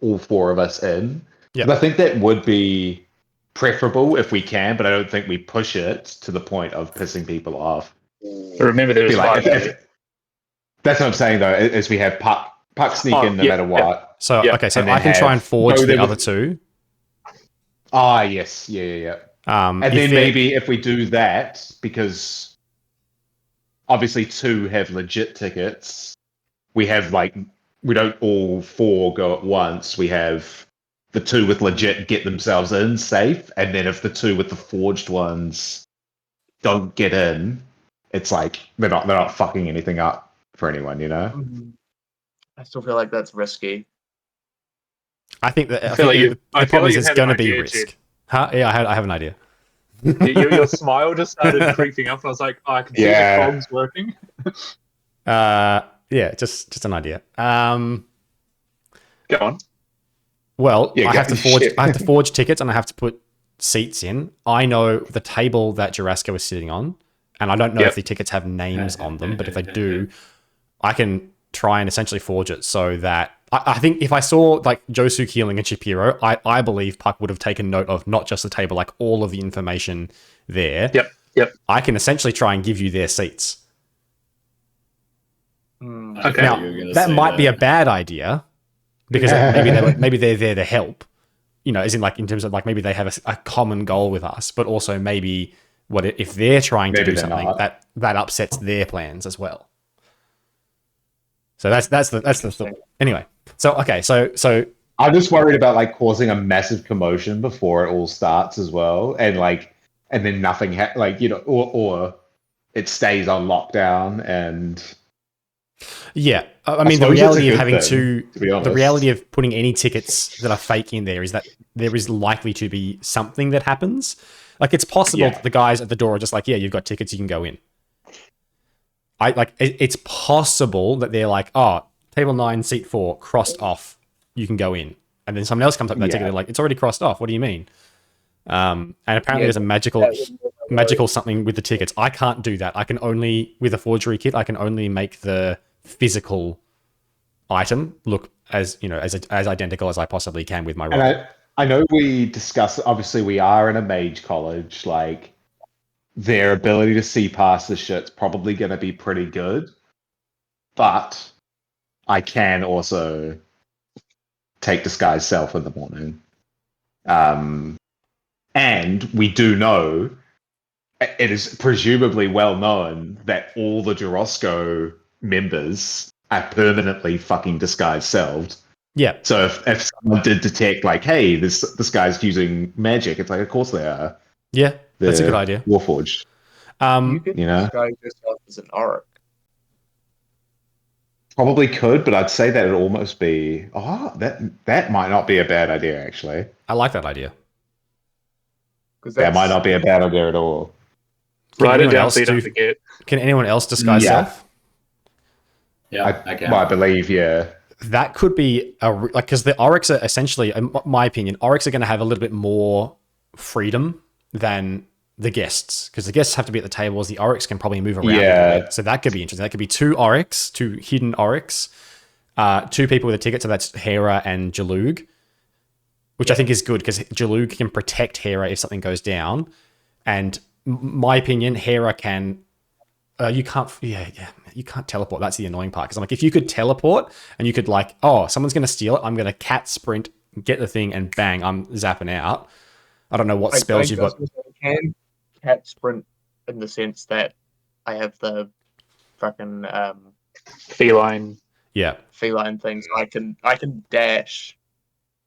all 4 of us in. Yeah, I think that would be preferable if we can, but I don't think we push it to the point of pissing people off. Remember, there's 5. That's what I'm saying, though. Is we have Puck sneak in no matter what. So okay, so I can try and forge the other 2. Yes, yeah. And then maybe if we do that, because obviously 2 have legit tickets, we have we don't all 4 go at once. We have the 2 with legit get themselves in safe, and then if the 2 with the forged ones don't get in, it's like they're not fucking anything up for anyone, you know? I still feel like that's risky. I think that I feel like the problem is you've it's had going an to be idea, risk. Jed. Huh? Yeah, I have an idea. Your smile just started creeping up. I was like, I can see the cogs working. Yeah, just an idea. Go on. Well, Yeah, I have to forge. shit. I have to forge tickets, and I have to put seats in. I know the table that Jurassico is sitting on, and I don't know if the tickets have names on them. But if they do, I can try and essentially forge it so that I think if I saw like Josu Keeling and Chip Hero, I believe Puck would have taken note of not just the table, like all of the information there. Yep. I can essentially try and give you their seats. Okay. Now that might be a bad idea because maybe they're there to help. You know, as in like in terms of like maybe they have a common goal with us, but also maybe what if they're trying to do something that upsets their plans as well. So that's the thought. Anyway, so I'm just worried about like causing a massive commotion before it all starts as well, and then nothing or it stays on lockdown and. Yeah, I mean the reality of having the reality of putting any tickets that are fake in there is that there is likely to be something that happens. Like it's possible that the guys at the door are just like, yeah, you've got tickets, you can go in. It's possible that they're like, oh, table 9, seat 4, crossed off, you can go in, and then someone else comes up with that ticket, and they're like, it's already crossed off. What do you mean? And apparently there's a magical something with the tickets. I can't do that. I can only with a forgery kit. I can only make the physical item look as identical as I possibly can with my roll. And I know we discussed. Obviously, we are in a mage college. Like their ability to see past the shit's probably going to be pretty good, but I can also take disguise self in the morning. And we do know it is presumably well known that all the Jurosco members are permanently fucking disguise selved. Yeah. So if someone did detect like, hey, this guy's using magic, it's like, of course they are. Yeah, that's a good idea. Warforged. You could disguise yourself as an orc. Probably could, but I'd say that it'd almost be that might not be a bad idea actually. I like that idea. That might not be a bad idea at all. Write it down so you don't forget. Can anyone else disguise self? Yeah, I can. Well, I believe, yeah. That could be because the Oryx are essentially, in my opinion, Oryx are going to have a little bit more freedom than the guests, because the guests have to be at the tables. The Oryx can probably move around a little bit, so that could be interesting. That could be 2 Oryx, 2 hidden Oryx, 2 people with a ticket, so that's Hera and Jalug, which I think is good because Jalug can protect Hera if something goes down, and my opinion, Hera can. You can't teleport. That's the annoying part. Because I'm like, if you could teleport and you could like, oh, someone's going to steal it. I'm going to cat sprint, get the thing, and bang, I'm zapping out. I don't know what spells you've got. I can cat sprint in the sense that I have the fucking feline. Yeah. Feline things. I can dash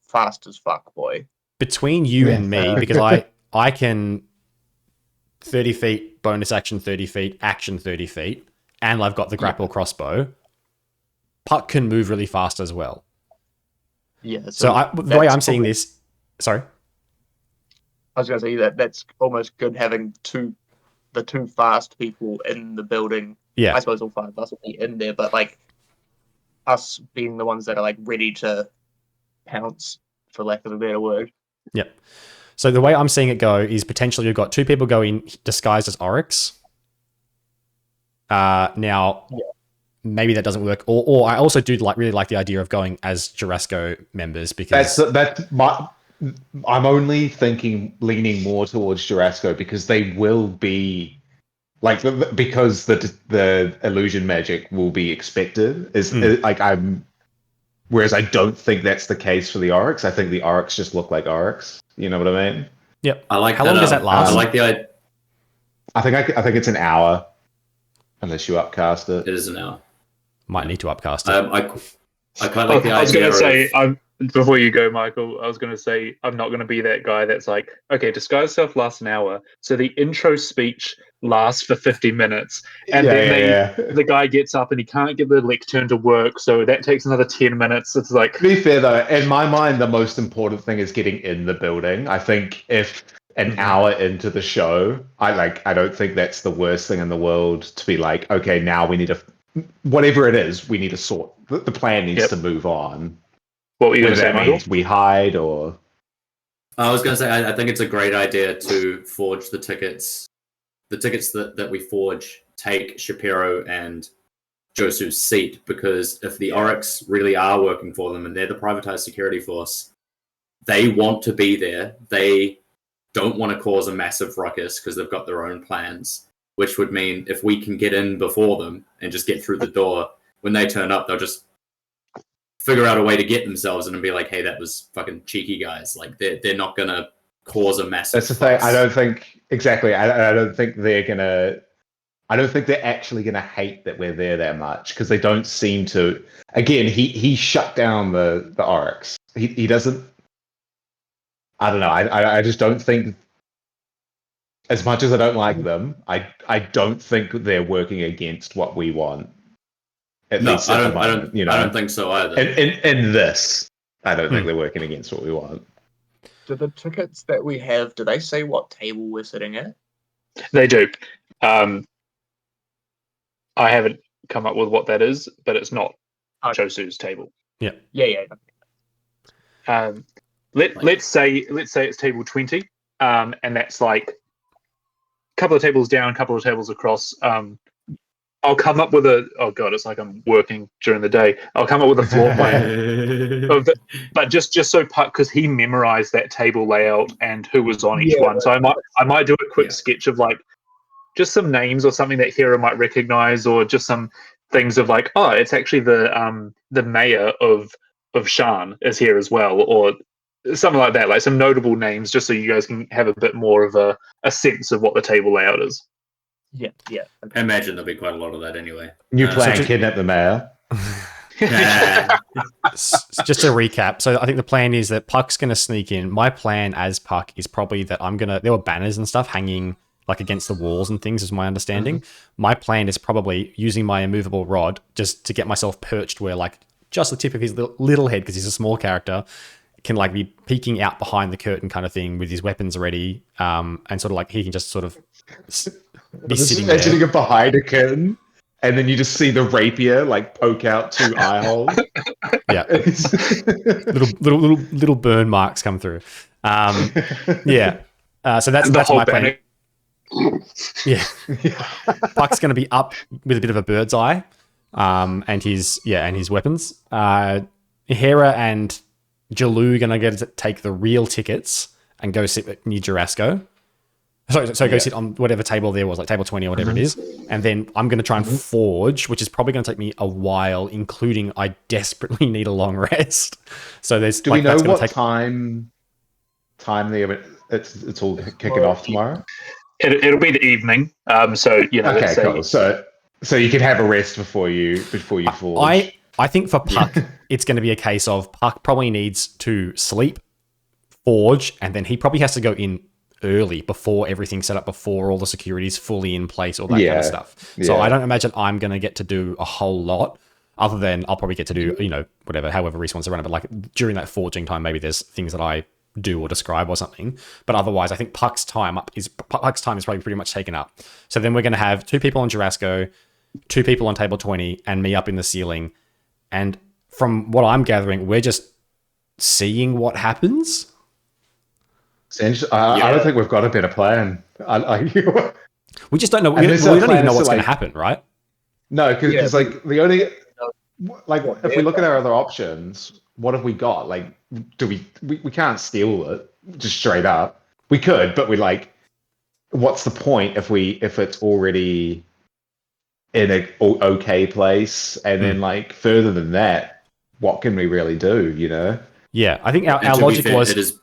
fast as fuck, boy. Between you and me, because I can 30 feet, bonus action 30 feet, action 30 feet, and I've got the grapple crossbow. Puck can move really fast as well. Yeah. So the way I'm seeing this... Sorry? I was going to say that's almost good having the two fast people in the building. Yeah. I suppose all 5 of us will be in there, but like us being the ones that are like ready to pounce, for lack of a better word. Yep. So the way I'm seeing it go is potentially you've got 2 people going disguised as Oryx. Now, maybe that doesn't work. Or I also do really like the idea of going as Jurasco members because I'm only leaning more towards Jurasco because they will be like because the illusion magic will be expected. Whereas I don't think that's the case for the Oryx. I think the Oryx just look like Oryx. You know what I mean? Yep. I like. How long does that last? I like the idea. I think it's an hour, unless you upcast it. It is an hour. Might need to upcast it. I quite like the idea. I was going to say Before you go, Michael, I was going to say I'm not going to be that guy that's like, okay, disguise self lasts an hour, so the intro speech lasts for 50 minutes, and then the guy gets up and he can't get the lectern to work, so that takes another 10 minutes. It's like, To be fair though, in my mind, the most important thing is getting in the building. I think if an hour into the show, I don't think that's the worst thing in the world to be like, okay, now we need to, whatever it is, we need to sort. The plan needs to move on. What were you going to say, that Michael? means we hide or. I was going to say, I think it's a great idea to forge the tickets. The tickets that we forge take Shapiro and Josu's seat, because if the Oryx really are working for them and they're the privatized security force, they want to be there. They don't want to cause a massive ruckus because they've got their own plans, which would mean if we can get in before them and just get through the door, when they turn up, they'll just figure out a way to get themselves in and be like, hey, that was fucking cheeky, guys. Like, they're not going to cause a massive That's the thing. I don't think, exactly, I don't think they're going to, I don't think they're actually going to hate that we're there that much, because they don't seem to. Again, he shut down the Oryx. He doesn't, I don't know, I just don't think, as much as I don't like them, I don't think they're working against what we want. At least at the moment, you know? I don't think so either. In this, I don't think they're working against what we want. Do the tickets that we have, do they say what table we're sitting at? They do. I haven't come up with what that is, but it's not Josu's table. Yeah. Let's say it's table 20, and that's like a couple of tables down, a couple of tables across. I'll come up with it's like I'm working during the day. I'll come up with a floor plan, but just so Puck, because he memorized that table layout and who was on each one. So I might do a quick sketch of like just some names or something that Hera might recognize, or just some things of like, oh, it's actually the mayor of Shan is here as well, or something like that, like some notable names, just so you guys can have a bit more of a sense of what the table layout is. Yeah. I imagine there'll be quite a lot of that anyway. New plan, kidnap the mayor. Just to recap, so I think the plan is that Puck's going to sneak in. My plan as Puck is probably that there were banners and stuff hanging like against the walls and things, is my understanding. My plan is probably using my immovable rod just to get myself perched where like just the tip of his little head, because he's a small character, can like be peeking out behind the curtain kind of thing with his weapons ready, and sort of like he can just sort of be sitting there. Imagining it behind a curtain, and then you just see the rapier like poke out 2 eye holes. Yeah, little burn marks come through. Yeah, so that's my plan. Yeah, Puck's going to be up with a bit of a bird's eye, and his weapons. Hera and Jalu are going to get to take the real tickets and go sit near Jurasco. So go sit on whatever table there was, like table 20 or whatever it is. And then I'm going to try and forge, which is probably going to take me a while, including I desperately need a long rest. So there's. Do we know what time it's all kicking off tomorrow? It'll be the evening. So you know. Okay, cool. So you can have a rest before you forge. I think for Puck, it's going to be a case of Puck probably needs to sleep, forge, and then he probably has to go in early before everything's set up, before all the security's fully in place, all that kind of stuff. So I don't imagine I'm going to get to do a whole lot, other than I'll probably get to do, however Reese wants to run it. But like during that forging time, maybe there's things that I do or describe or something. But otherwise, I think Puck's time is probably pretty much taken up. So then we're going to have 2 people on Jurasco, 2 people on table 20, and me up in the ceiling. And from what I'm gathering, we're just seeing what happens. I don't think we've got a better plan. We just don't know. We don't even know what's going to happen, right? No, because like the only if we look at our other options, what have we got? Like, do we can't steal it just straight up. We could, but we like, what's the point if it's already in a okay place, and then like further than that, what can we really do? You know? Yeah, I think our logic was.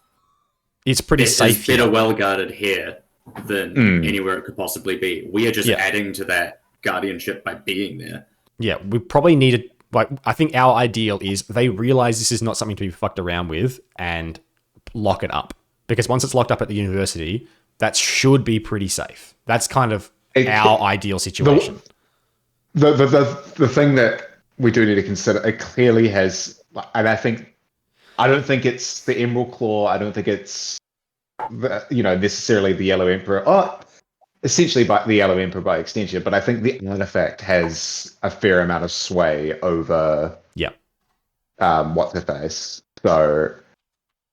It's pretty safe. It's better well guarded here than anywhere it could possibly be. We are just adding to that guardianship by being there. Yeah, we probably need like I think our ideal is they realize this is not something to be fucked around with and lock it up. Because once it's locked up at the university, that should be pretty safe. That's kind of our ideal situation. The thing that we do need to consider, it clearly has, and I don't think it's the Emerald Claw. I don't think it's necessarily the Yellow Emperor. Oh, essentially by the Yellow Emperor by extension. But I think the artifact has a fair amount of sway over. Yeah. What's her face? So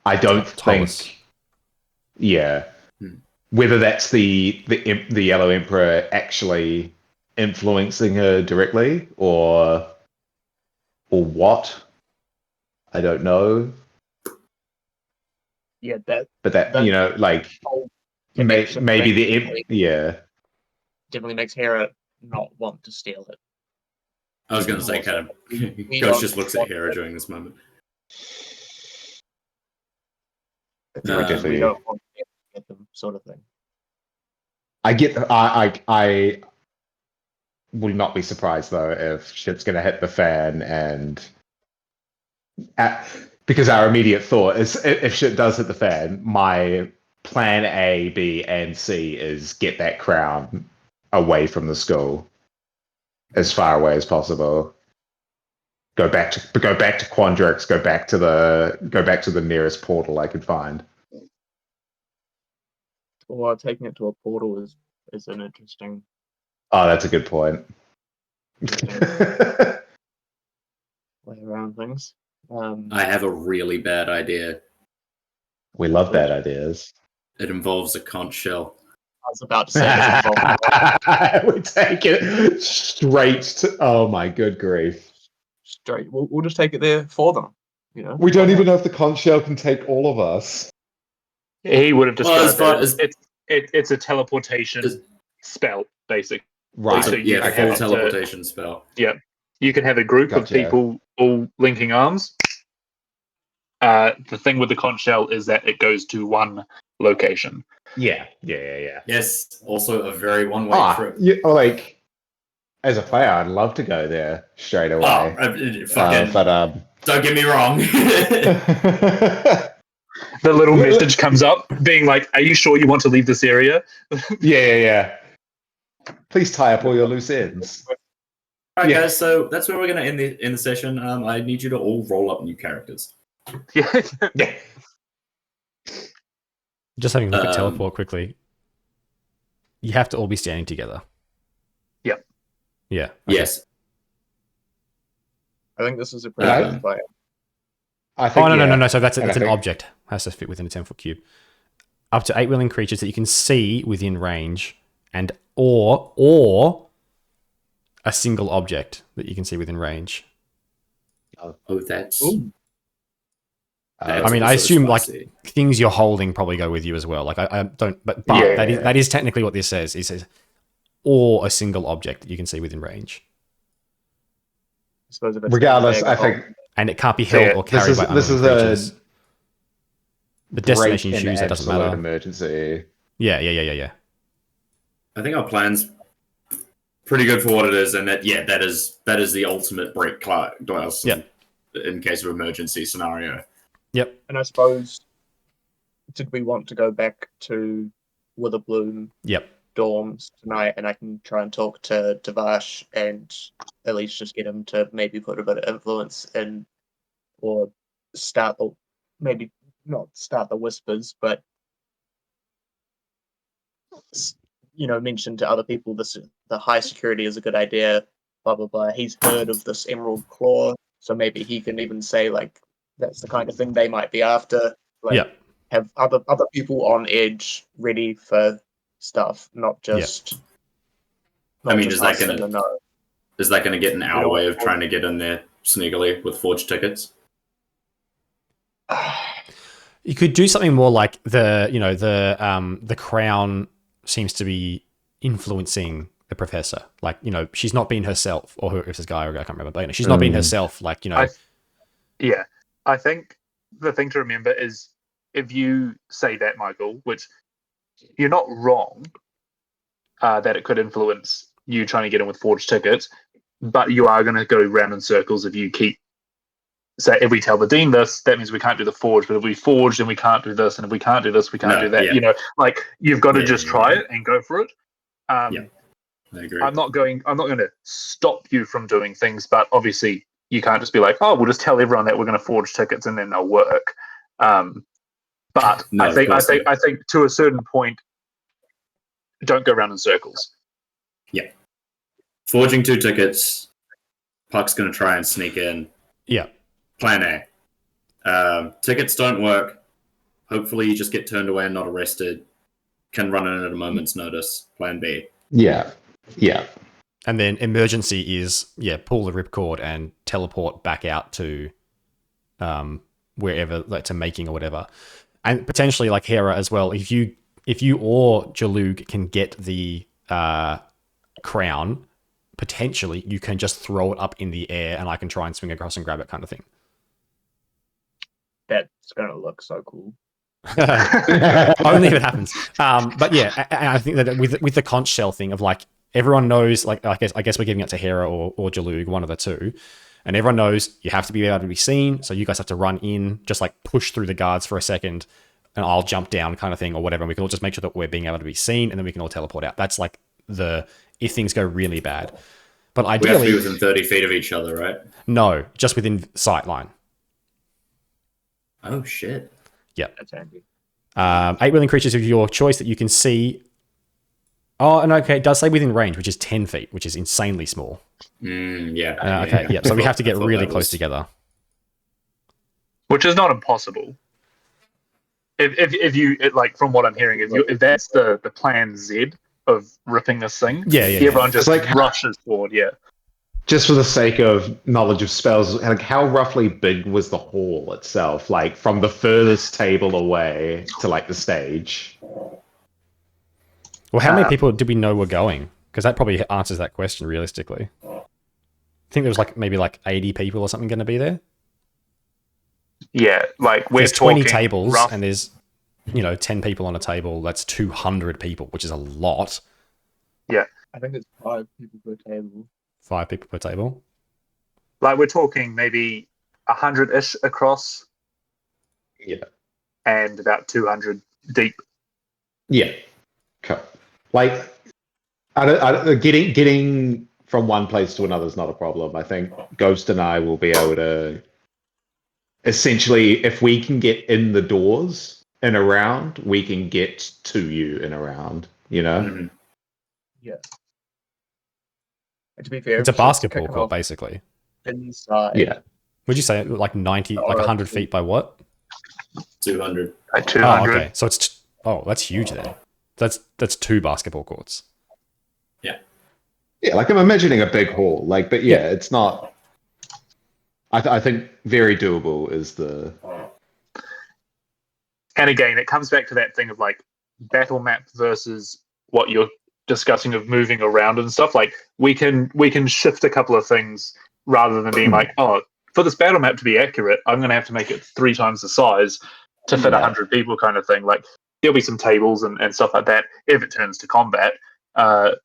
I don't think. Yeah. Whether that's the Yellow Emperor actually influencing her directly or what, I don't know. Yeah, but like maybe definitely makes Hera not want to steal it. I was going to say, kind of, Ghost just looks at Hera during this moment. We don't want to get them, sort of thing. I will not be surprised though if shit's going to hit the fan, and because our immediate thought is if shit does hit the fan, my plan A, B, and C is get that crown away from the school as far away as possible. Go back to Quandrix. Go back to the nearest portal I could find. Well, taking it to a portal is an interesting. Oh, that's a good point. Way around things. I have a really bad idea. We love bad ideas. It involves a conch shell. I was about to say we take it straight to. Oh my good grief! Straight. We'll just take it there for them. We don't even know if the conch shell can take all of us. He would have described it. It's a teleportation spell, basically. Right. So yeah, a full teleportation spell. Yeah. You can have a group of people all linking arms. The thing with the conch shell is that it goes to one location. Yeah. Yes, also a very one-way trip. Yeah, like, as a player, I'd love to go there straight away. But don't get me wrong. The little message comes up being like, are you sure you want to leave this area? Yeah. Please tie up all your loose ends. All right, guys, so that's where we're going to end the session. I need you to all roll up new characters. Yeah. Just having a look at teleport quickly. You have to all be standing together. Yep. Yeah. Okay. Yes. I think this is a pretty good player. No. So that's an object. Has to fit within a 10-foot cube. Up to 8 willing creatures that you can see within range, and or a single object that you can see within range. Oh, that's. I mean, I assume like things you're holding probably go with you as well. Like I don't, but that is technically what this says. It says or a single object that you can see within range. I suppose if it's regardless, I think, and it can't be held or carried by this is creatures. The destination you choose, that doesn't matter. Emergency. Yeah. I think our plan's pretty good for what it is, and that is the ultimate break glass. Yep. In case of emergency scenario. Yep. And I suppose, did we want to go back to Witherbloom dorms tonight, and I can try and talk to Vash and at least just get him to maybe put a bit of influence in, or maybe not start the whispers, but mention to other people the high security is a good idea, blah blah blah. He's heard of this Emerald Claw, so maybe he can even say like that's the kind of thing they might be after. Like, have other people on edge ready for stuff, not just. I mean, is that going to get in our way of trying to get in there sneakily with forged tickets? You could do something more like the crown seems to be influencing the professor. Like, she's not being herself, or if it's a guy or a girl, I can't remember, but she's not being herself. Like, I think the thing to remember is if you say that, Michael, which you're not wrong, that it could influence you trying to get in with forged tickets, but you are going to go round in circles if you keep. So if we tell the dean this, that means we can't do the forge. But if we forge, then we can't do this, and if we can't do this, we can't do that. Yeah. You know, like you've got to just try it and go for it. Yeah, I agree. I'm not going to stop you from doing things, but obviously you can't just be like, oh, we'll just tell everyone that we're going to forge tickets and then they'll work. But No, I think to a certain point, don't go around in circles. Yeah, forging 2 tickets. Puck's going to try and sneak in. Yeah. Plan A. Tickets don't work. Hopefully, you just get turned away and not arrested. Can run in at a moment's notice. Plan B. Yeah. And then emergency is, pull the ripcord and teleport back out to wherever, like to making or whatever. And potentially like Hera as well, if you or Jalug can get the crown, potentially you can just throw it up in the air and I can try and swing across and grab it kind of thing. That's gonna look so cool. Only if it happens. But yeah, I think that with the conch shell thing of like, everyone knows, like, I guess we're giving it to Hera or Jalug, one of the two. And everyone knows you have to be able to be seen. So you guys have to run in, just like push through the guards for a second and I'll jump down kind of thing or whatever. And we can all just make sure that we're being able to be seen and then we can all teleport out. That's like if things go really bad. But ideally, we have to be within 30 feet of each other, right? No, just within sight line. Oh, shit. Yep. That's handy. 8 willing creatures of your choice that you can see. Oh, and okay, it does say within range, which is 10 feet, which is insanely small. Yeah. Okay, yeah. So we have to get really close together. Which is not impossible. If you like, from what I'm hearing, if that's the plan Z of ripping this thing, everyone just like rushes forward. Yeah. Just for the sake of knowledge of spells, like how roughly big was the hall itself? Like from the furthest table away to like the stage. Well, how many people did we know were going? Because that probably answers that question realistically. I think there was like maybe like 80 people or something going to be there. Yeah, like there's 20 tables and there's 10 people on a table. That's 200 people, which is a lot. Yeah, I think it's 5 people per table. 5 people per table. Like we're talking maybe 100-ish across. Yeah, and about 200 deep. Yeah, cool. Like, getting from one place to another is not a problem. I think Ghost and I will be able to. Essentially, if we can get in the doors and around, we can get to you and around. Mm-hmm. Yeah. And to be fair, it's a basketball court, basically. Inside. Yeah. Would you say like 90, like 100 feet by what? 200. 200. Oh, okay. So it's that's huge then. That's 2 basketball courts. Yeah. Yeah, like I'm imagining a big hall. Like, but yeah, it's not. I think very doable is the. And again, it comes back to that thing of like battle map versus what you're discussing of moving around and stuff. Like we can shift a couple of things rather than being like, oh, for this battle map to be accurate, I'm going to have to make it 3 times the size to fit 100 people kind of thing. Like there'll be some tables and stuff like that if it turns to combat. But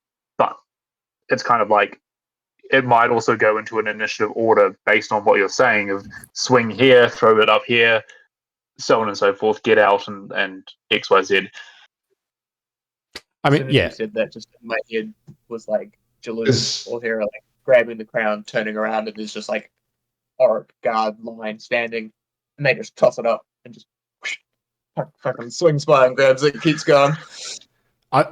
it's kind of like it might also go into an initiative order based on what you're saying of swing here, throw it up here, so on and so forth, get out and XYZ. I mean, you said that, just in my head was like Jaluz or Hera like grabbing the crown, turning around, and there's just like Auric guard line standing, and they just toss it up and just fucking swings by and grabs it, keeps going.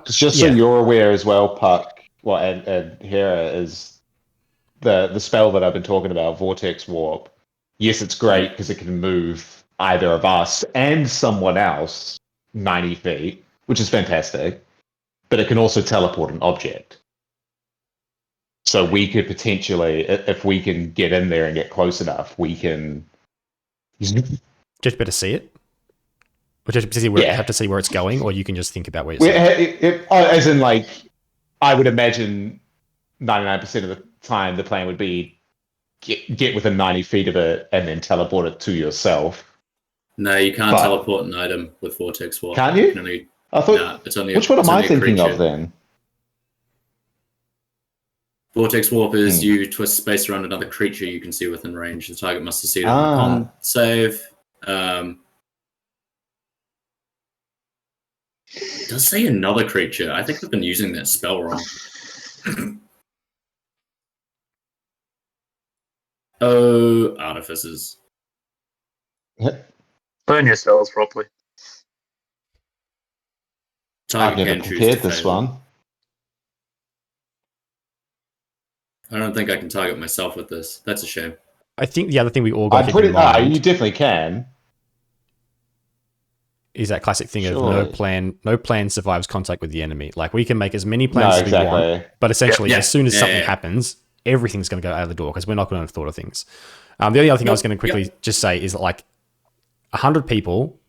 Just so you're aware as well, Puck, and Hera, is the spell that I've been talking about, Vortex Warp. Yes, it's great because it can move either of us and someone else 90 feet, which is fantastic. But it can also teleport an object. So we could potentially, if we can get in there and get close enough, we can just better see it. Or just see where have to see where it's going, or you can just think about where it's going. As in, like, I would imagine 99% of the time the plan would be get within 90 feet of it and then teleport it to yourself. No, you can't teleport an item with Vortex Warp. Can't you? I thought. It's only which one am I thinking of then? Vortex Warp is you twist space around another creature you can see within range. The target must succeed on a con save. It does say another creature. I think I've been using that spell wrong. Oh, artificers. Burn your spells properly. I've never compared this one. I don't think I can target myself with this. That's a shame. I think the other thing we all got to keep in mind you definitely can. Is that classic thing of no plan survives contact with the enemy. Like, we can make as many plans as we want, but essentially, as soon as something happens, everything's going to go out of the door because we're not going to have thought of things. The only other thing I was going to quickly just say is that, like, 100 people,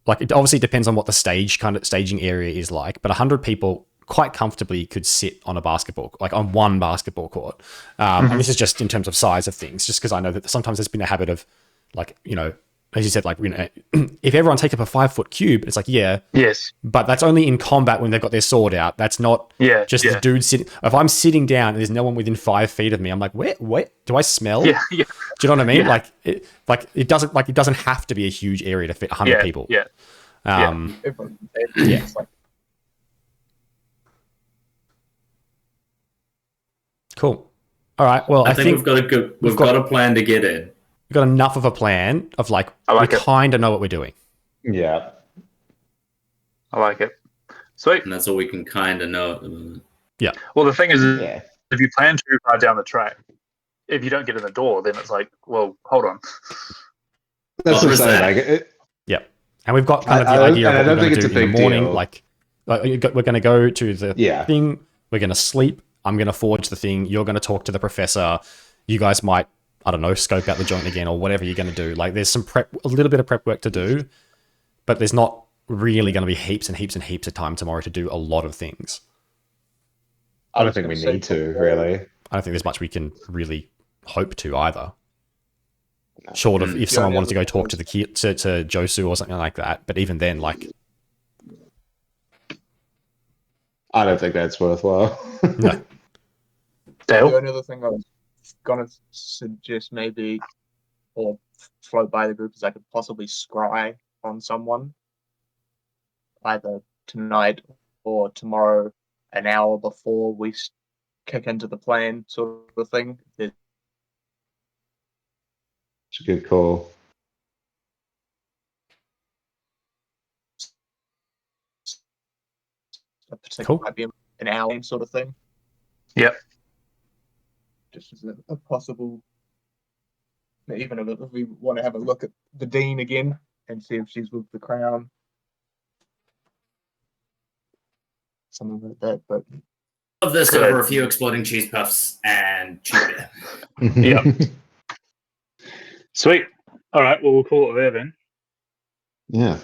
like, it obviously depends on what the staging area is like, but 100 people quite comfortably could sit on a basketball, like on one basketball court. And this is just in terms of size of things, just because I know that sometimes there's been a habit of, like, you know, as you said, like, you know, if everyone takes up a 5-foot cube, it's like, yes, but that's only in combat when they've got their sword out. That's not the dude sitting. If I'm sitting down and there's no one within 5 feet of me, I'm like, where do I smell? Do you know what I mean? It doesn't have to be a huge area to fit 100 people. Cool. All right. Well, I think we've got a plan to get in. We've got enough of a plan of, like, we kind of know what we're doing. Yeah. I like it. Sweet. And that's all we can kind of know at the moment. Yeah. Well, the thing is, if you plan too far down the track, if you don't get in the door, then it's like, well, hold on. That's what I'm saying. And we've got kind of the idea of what we're going to do in the morning. Like, we're going to go to the thing. We're going to sleep. I'm going to forge the thing. You're going to talk to the professor. You guys might, I don't know, scope out the joint again or whatever you're going to do. Like, there's a little bit of prep work to do, but there's not really going to be heaps and heaps and heaps of time tomorrow to do a lot of things. I don't think we need to, really. I don't think there's much we can really hope to either. Short of if someone wanted to go talk to to Josu or something like that. But even then, like, I don't think that's worthwhile. No. The only other thing I was going to suggest maybe, or float by the group, is I could possibly scry on someone either tonight or tomorrow, an hour before we kick into the plan, sort of thing. It's a good call. A particular might be an hour sort of thing. Yep. Just as a possible, even if we want to have a look at the Dean again and see if she's with the crown, something like that. But of this over a few exploding cheese puffs and cheap beer. Yep. Sweet. All right. Well, we'll call it there then. Yeah.